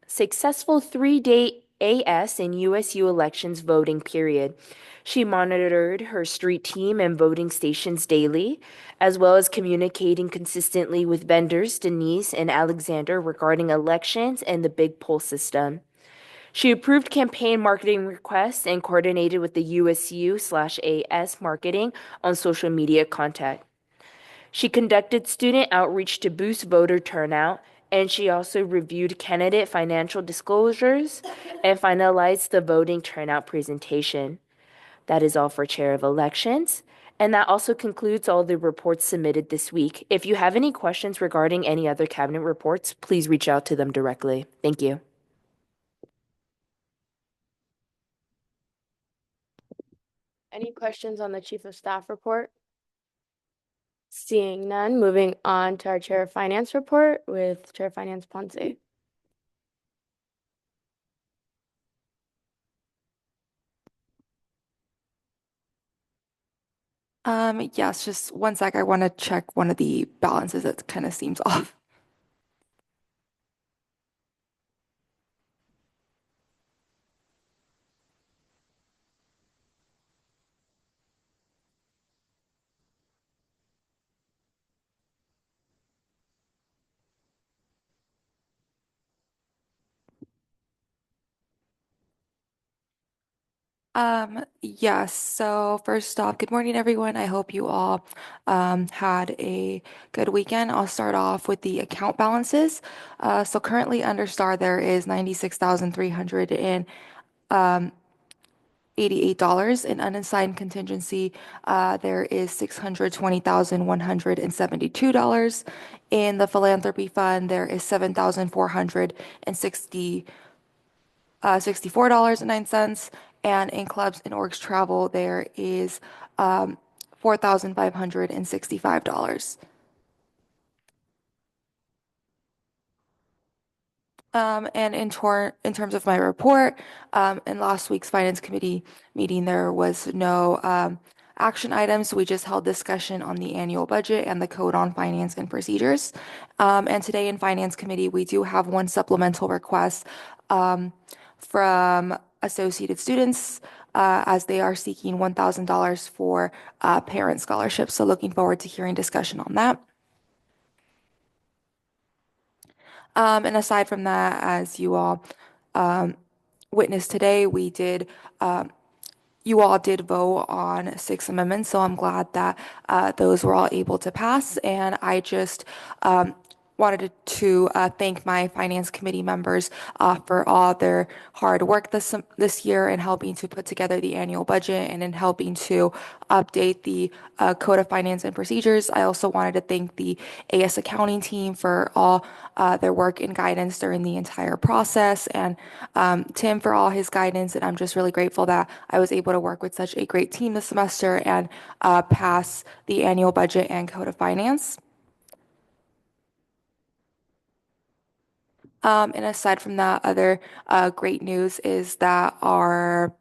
successful 3-day AS and USU elections voting period. She monitored her street team and voting stations daily, as well as communicating consistently with vendors Denise and Alexander regarding elections and the big poll system. She approved campaign marketing requests and coordinated with the USU/AS marketing on social media content. She conducted student outreach to boost voter turnout, and she also reviewed candidate financial disclosures and finalized the voting turnout presentation. That is all for Chair of Elections, and that also concludes all the reports submitted this week. If you have any questions regarding any other cabinet reports, please reach out to them directly. Thank you. Any questions on the Chief of Staff report? Seeing none, moving on to our Chair of Finance report with Chair of Finance Ponce. Yes, just one sec. I want to check one of the balances that kind of seems off. Yes, so first off, good morning, everyone. I hope you all had a good weekend. I'll start off with the account balances. So currently under STAR, there is $96,388. In unassigned contingency, there is $620,172. In the philanthropy fund, there is $7,464.09. And in clubs and orgs travel, there is $4,565. And in terms of my report, in last week's Finance Committee meeting, there was no action items. We just held discussion on the annual budget and the Code on Finance and Procedures. And today in Finance Committee, we do have one supplemental request from Associated Students as they are seeking $1,000 for parent scholarships. So looking forward to hearing discussion on that. And aside from that, as you all witnessed today, you all did vote on 6 amendments, so I'm glad that those were all able to pass. And I just wanted to thank my finance committee members for all their hard work this year in helping to put together the annual budget and in helping to update the Code of Finance and Procedures. I also wanted to thank the AS accounting team for all their work and guidance during the entire process, and Tim for all his guidance. And I'm just really grateful that I was able to work with such a great team this semester and pass the annual budget and Code of Finance. And aside from that, other great news is that our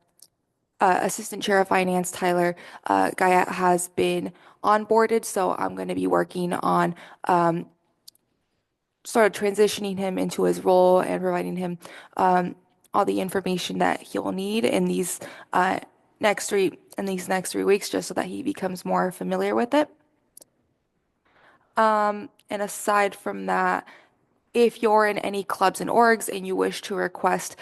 Assistant Chair of Finance, Tyler Guyette, has been onboarded. So I'm going to be working on sort of transitioning him into his role and providing him all the information that he'll need in these next 3 weeks, just so that he becomes more familiar with it. And aside from that, if you're in any clubs and orgs and you wish to request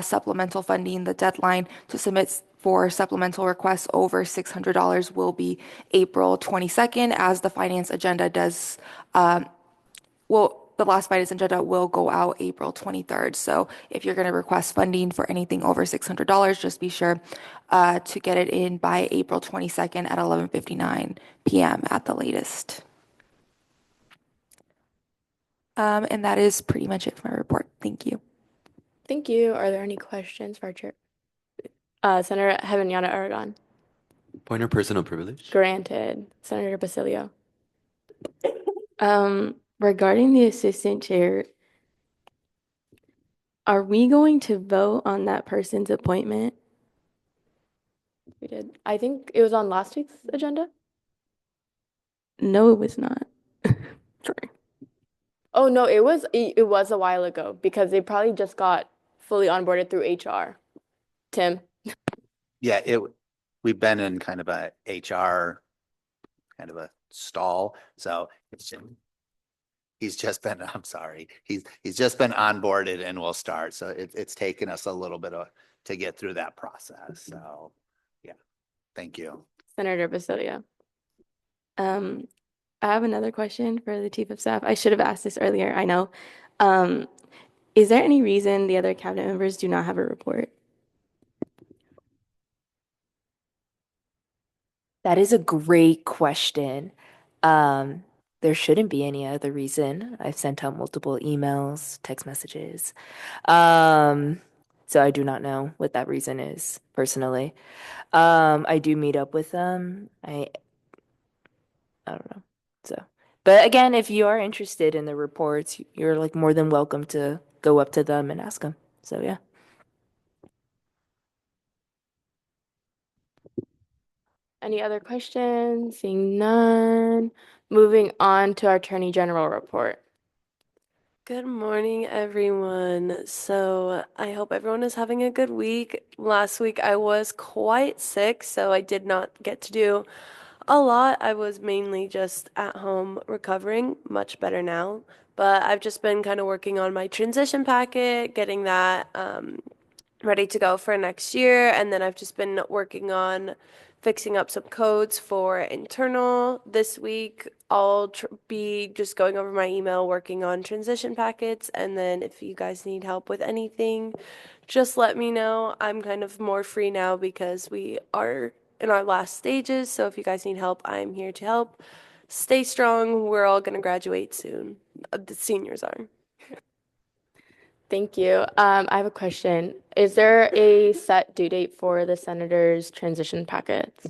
supplemental funding, the deadline to submit for supplemental requests over $600 will be April 22nd, as the finance agenda does, the last finance agenda will go out April 23rd. So if you're going to request funding for anything over $600, just be sure to get it in by April 22nd at 11:59 p.m. at the latest. And that is pretty much it for my report. Thank you. Thank you. Are there any questions for our chair? Senator Hevenyana Aragon. Point of personal privilege. Granted. Senator Basilio. Regarding the assistant chair, are we going to vote on that person's appointment? We did. I think it was on last week's agenda. No, it was not. Sorry. Oh no, it was a while ago because they probably just got fully onboarded through HR. Tim. Yeah, we've been in kind of a HR kind of a stall. So he's just been, I'm sorry, he's just been onboarded and will start. So it's taken us a little bit to get through that process. So yeah, thank you. Senator Basilio. I have another question for the Chief of Staff. I should have asked this earlier, I know. Is there any reason the other cabinet members do not have a report? That is a great question. There shouldn't be any other reason. I've sent out multiple emails, text messages. So I do not know what that reason is personally. I do meet up with them. I don't know. So, but again, if you are interested in the reports, you're like more than welcome to go up to them and ask them. So yeah. Any other questions? Seeing none. Moving on to our Attorney General report. Good morning, everyone. So I hope everyone is having a good week. Last week I was quite sick, so I did not get to do a lot. I was mainly just at home recovering, much better now. But I've just been kind of working on my transition packet, getting that ready to go for next year. And then I've just been working on fixing up some codes for internal. This week, I'll be just going over my email, working on transition packets. And then if you guys need help with anything, just let me know. I'm kind of more free now because we are in our last stages. So if you guys need help, I'm here to help. Stay strong. We're all going to graduate soon. The seniors are. Thank you. I have a question. Is there a set due date for the senators' transition packets?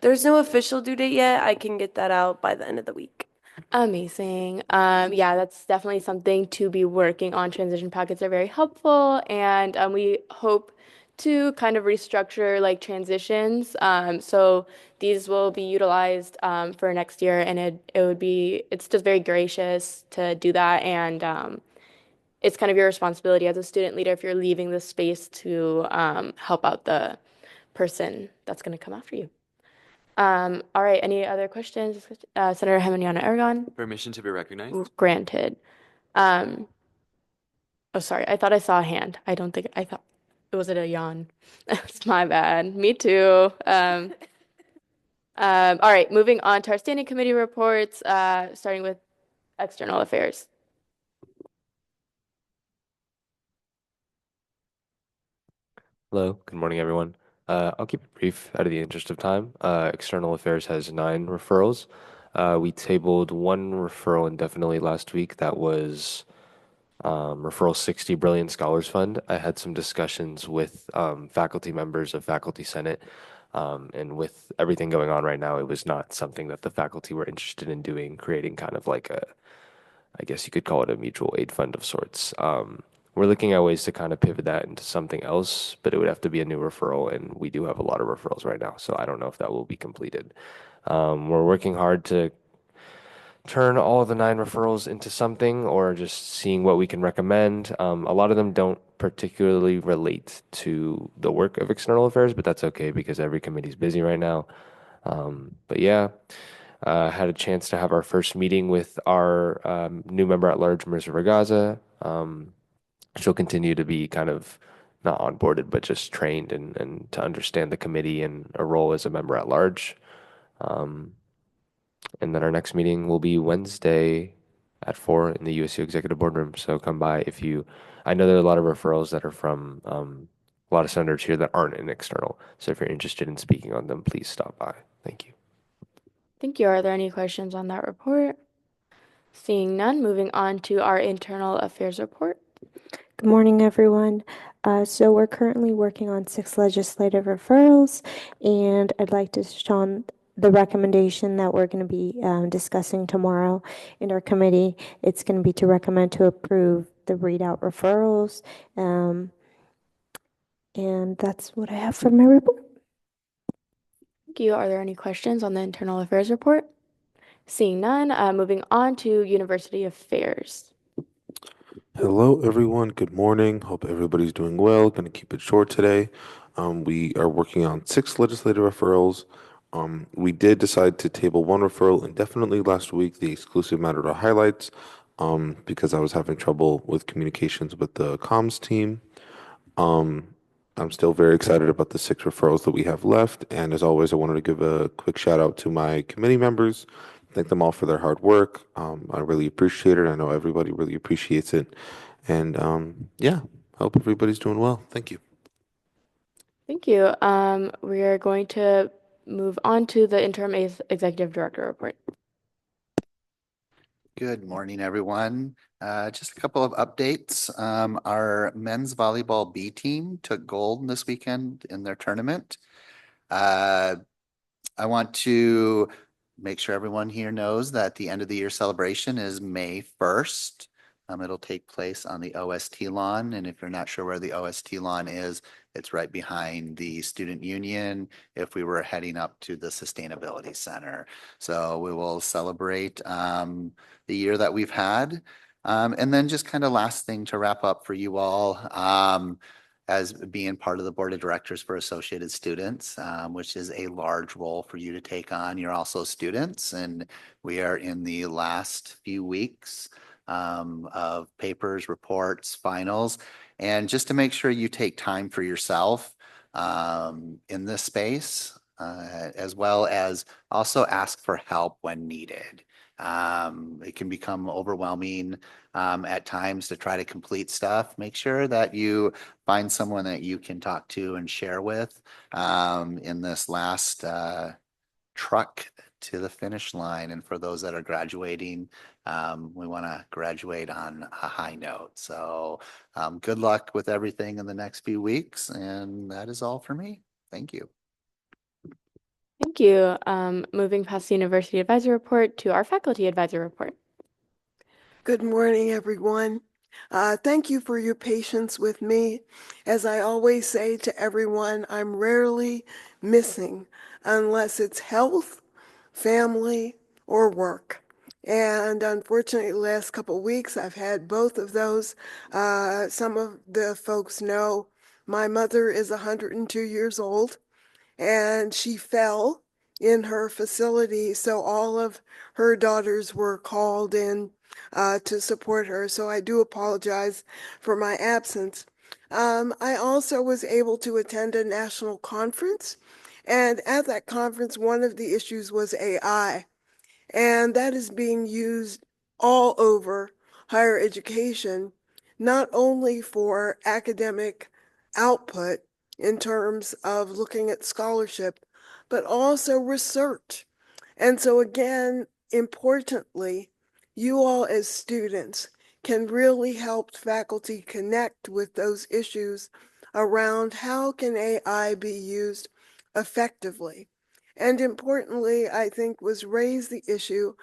There's no official due date yet. I can get that out by the end of the week. Amazing. Yeah, that's definitely something to be working on. Transition packets are very helpful, and we hope to kind of restructure like transitions. So these will be utilized for next year, and it's just very gracious to do that, and it's kind of your responsibility as a student leader if you're leaving the space to help out the person that's going to come after you. All right, any other questions? Senator Hevenyana Aragon. Permission to be recognized. Granted. Oh, sorry. I thought I saw a hand. I thought was it a yawn? It's my bad. Me too. All right, moving on to our standing committee reports, starting with External Affairs. Hello, good morning, everyone. I'll keep it brief out of the interest of time. External Affairs has 9 referrals. We tabled 1 referral indefinitely last week. That was referral 60 Brilliant Scholars Fund. I had some discussions with faculty members of Faculty Senate, and with everything going on right now, it was not something that the faculty were interested in doing, creating kind of like a, I guess you could call it a mutual aid fund of sorts. We're looking at ways to kind of pivot that into something else, but it would have to be a new referral, and we do have a lot of referrals right now, so I don't know if that will be completed. We're working hard to turn all of the 9 referrals into something, or just seeing what we can recommend. A lot of them don't particularly relate to the work of External Affairs, but that's okay because every committee's busy right now. But yeah, had a chance to have our first meeting with our new member at large, Marissa Ragazza. She'll continue to be kind of not onboarded, but just trained and to understand the committee and a role as a member at large. And then our next meeting will be Wednesday at 4 in the USU Executive Boardroom. So come by if you, I know there are a lot of referrals that are from a lot of senators here that aren't in external. So if you're interested in speaking on them, please stop by. Thank you. Thank you. Are there any questions on that report? Seeing none, moving on to our Internal Affairs report. Good morning, everyone. So we're currently working on 6 legislative referrals, and I'd like to show the recommendation that we're going to be discussing tomorrow in our committee. It's going to be to recommend to approve the readout referrals. And that's what I have for my report. Thank you. Are there any questions on the Internal Affairs report? Seeing none, moving on to University Affairs. Hello, everyone. Good morning. Hope everybody's doing well. Going to keep it short today. We are working on 6 legislative referrals. We did decide to table 1 referral indefinitely last week, the exclusive matter to highlights, because I was having trouble with communications with the comms team. I'm still very excited about the 6 referrals that we have left. And as always, I wanted to give a quick shout out to my committee members. Thank them all for their hard work. I really appreciate it. I know everybody really appreciates it. And yeah, hope everybody's doing well. Thank you. Thank you. We are going to move on to the Interim Executive Director report. Good morning, everyone. Just a couple of updates. Our men's volleyball B team took gold this weekend in their tournament. I want to make sure everyone here knows that the end of the year celebration is May 1st. It'll take place on the OST lawn. And if you're not sure where the OST lawn is, it's right behind the Student Union if we were heading up to the Sustainability Center. So we will celebrate the year that we've had. And then just kind of last thing to wrap up for you all, as being part of the board of directors for Associated Students, which is a large role for you to take on. You're also students, and we are in the last few weeks of papers, reports, finals, and just to make sure you take time for yourself in this space, as well as also ask for help when needed. It can become overwhelming at times to try to complete stuff. Make sure that you find someone that you can talk to and share with in this last truck to the finish line. And for those that are graduating, we want to graduate on a high note. So good luck with everything in the next few weeks. And that is all for me. Thank you. Thank you. Moving past the University Advisor report to our Faculty Advisor report. Good morning, everyone. Thank you for your patience with me. As I always say to everyone, I'm rarely missing unless it's health, family, or work. And unfortunately, the last couple of weeks, I've had both of those. Some of the folks know my mother is 102 years old, and she fell in her facility. So all of her daughters were called in to support her. So I do apologize for my absence. I also was able to attend a national conference. And at that conference, one of the issues was AI. And that is being used all over higher education, not only for academic output in terms of looking at scholarship, but also research. And so again, importantly, you all as students can really help faculty connect with those issues around how can AI be used effectively. And importantly, I think was raised the issue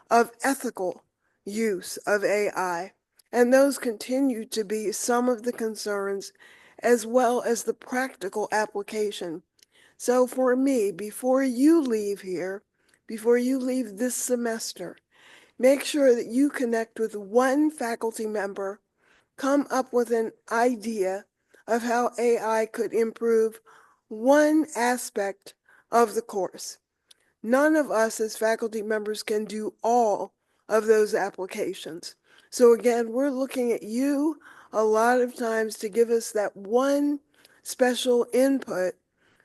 of ethical use of AI. And those continue to be some of the concerns as well as the practical application. So for me, before you leave here, before you leave this semester, make sure that you connect with one faculty member, come up with an idea of how AI could improve one aspect of the course. None of us as faculty members can do all of those applications. So again, we're looking at you a lot of times to give us that one special input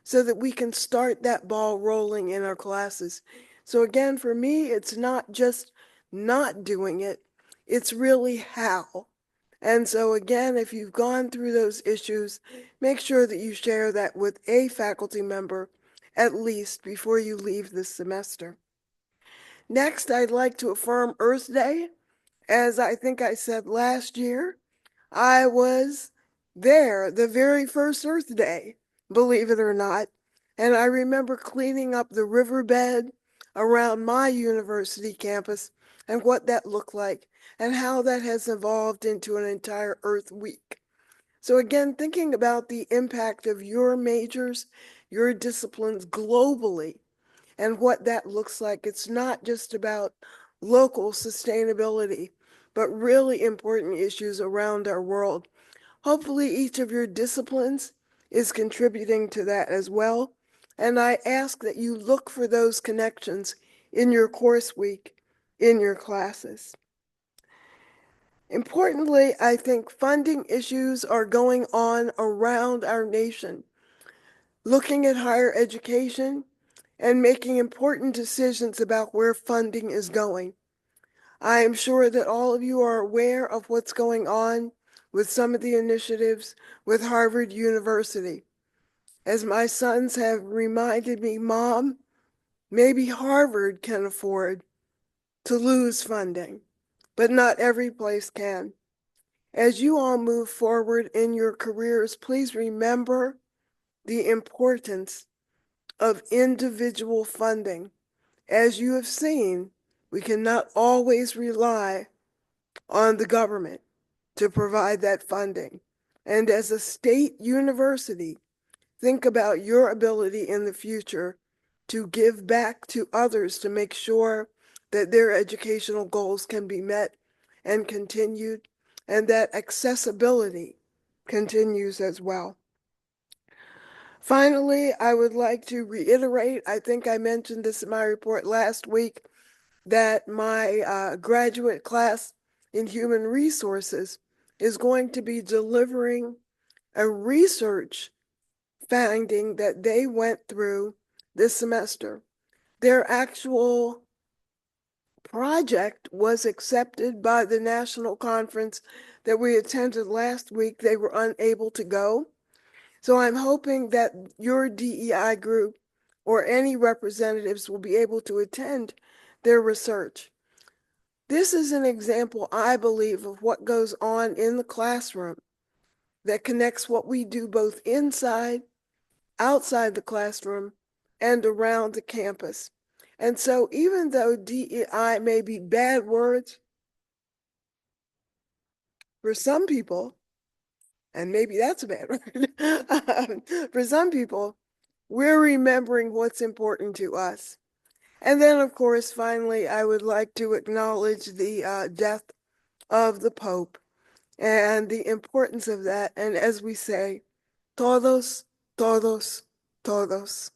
so that we can start that ball rolling in our classes. So again, for me, it's not just not doing it, it's really how. And so again, if you've gone through those issues, make sure that you share that with a faculty member at least before you leave this semester. Next, I'd like to affirm Earth Day. As I think I said last year, I was there the very first Earth Day, believe it or not. And I remember cleaning up the riverbed around my university campus and what that looked like and how that has evolved into an entire Earth Week. So again, thinking about the impact of your majors, your disciplines globally, and what that looks like. It's not just about local sustainability, but really important issues around our world. Hopefully each of your disciplines is contributing to that as well. And I ask that you look for those connections in your course week, in your classes. Importantly, I think funding issues are going on around our nation. Looking at higher education and making important decisions about where funding is going. I am sure that all of you are aware of what's going on with some of the initiatives with Harvard University. As my sons have reminded me, Mom, maybe Harvard can afford to lose funding, but not every place can. As you all move forward in your careers, please remember the importance of individual funding. As you have seen, we cannot always rely on the government to provide that funding. And as a state university, think about your ability in the future to give back to others to make sure that their educational goals can be met and continued, and that accessibility continues as well. Finally, I would like to reiterate, I think I mentioned this in my report last week, that my graduate class in human resources is going to be delivering a research finding that they went through this semester. Their actual project was accepted by the national conference that we attended last week. They were unable to go. So I'm hoping that your DEI group or any representatives will be able to attend their research. This is an example, I believe, of what goes on in the classroom that connects what we do both inside, outside the classroom, and around the campus. And so even though DEI may be bad words for some people, and maybe that's a bad word, for some people, we're remembering what's important to us. And then, of course, finally, I would like to acknowledge the death of the Pope and the importance of that. And as we say, todos, todos, todos.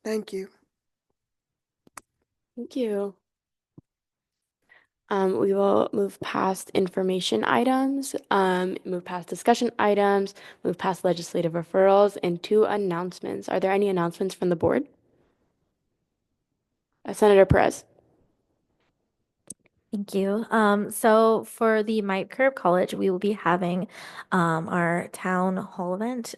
Thank you. Thank you. We will move past information items, move past discussion items, move past legislative referrals, and to announcements. Are there any announcements from the board? Senator Perez. Thank you. So for the Mike Curb College, we will be having our town hall event,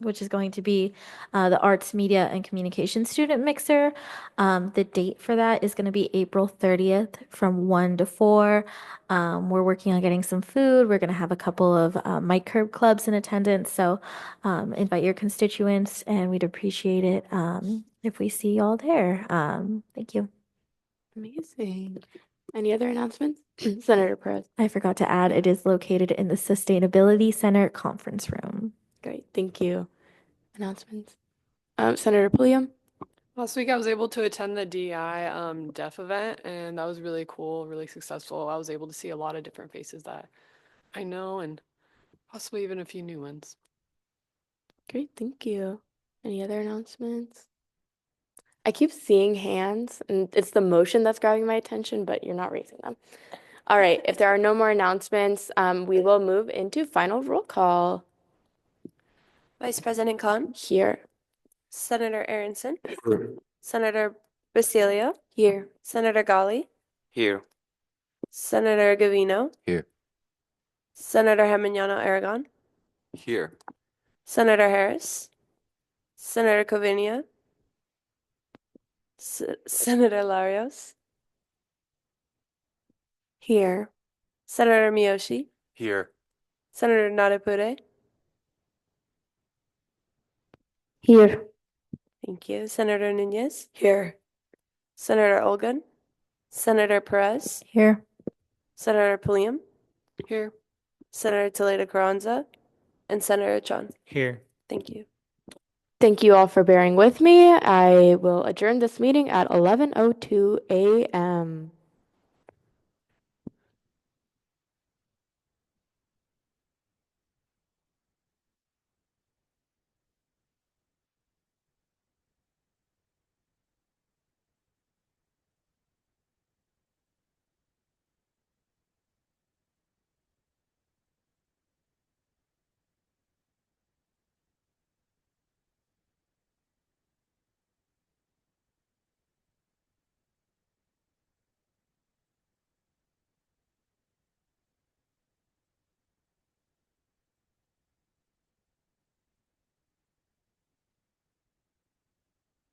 which is going to be the Arts, Media, and Communication Student Mixer. The date for that is going to be April 30th from 1 to 4. We're working on getting some food. We're going to have a couple of Mike Curb clubs in attendance. So invite your constituents, and we'd appreciate it if we see you all there. Thank you. Amazing. Any other announcements? Senator Perez. I forgot to add, it is located in the Sustainability Center conference room. Great, thank you. Announcements. Senator Pulliam. Last week I was able to attend the DEI deaf event, and that was really cool, really successful. I was able to see a lot of different faces that I know and possibly even a few new ones. Great, thank you. Any other announcements? I keep seeing hands, and it's the motion that's grabbing my attention, but you're not raising them. All right, if there are no more announcements, we will move into final roll call. Vice President Khan, Here. Senator Aronson, Senator Basilio, Here. Senator Gali, Here. Senator Gavino, Here. Senator Hemaniano Aragon, Here. Senator Harris, Senator Covinia, Senator Larios, Here. Senator Miyoshi, Here. Senator Narapure. Here. Thank you. Senator Nunez. Here. Senator Olgun. Senator Perez. Here. Senator Pulliam. Here. Senator Toledo Carranza. And Senator Chon. Here. Thank you. Thank you all for bearing with me. I will adjourn this meeting at 11:02 a.m.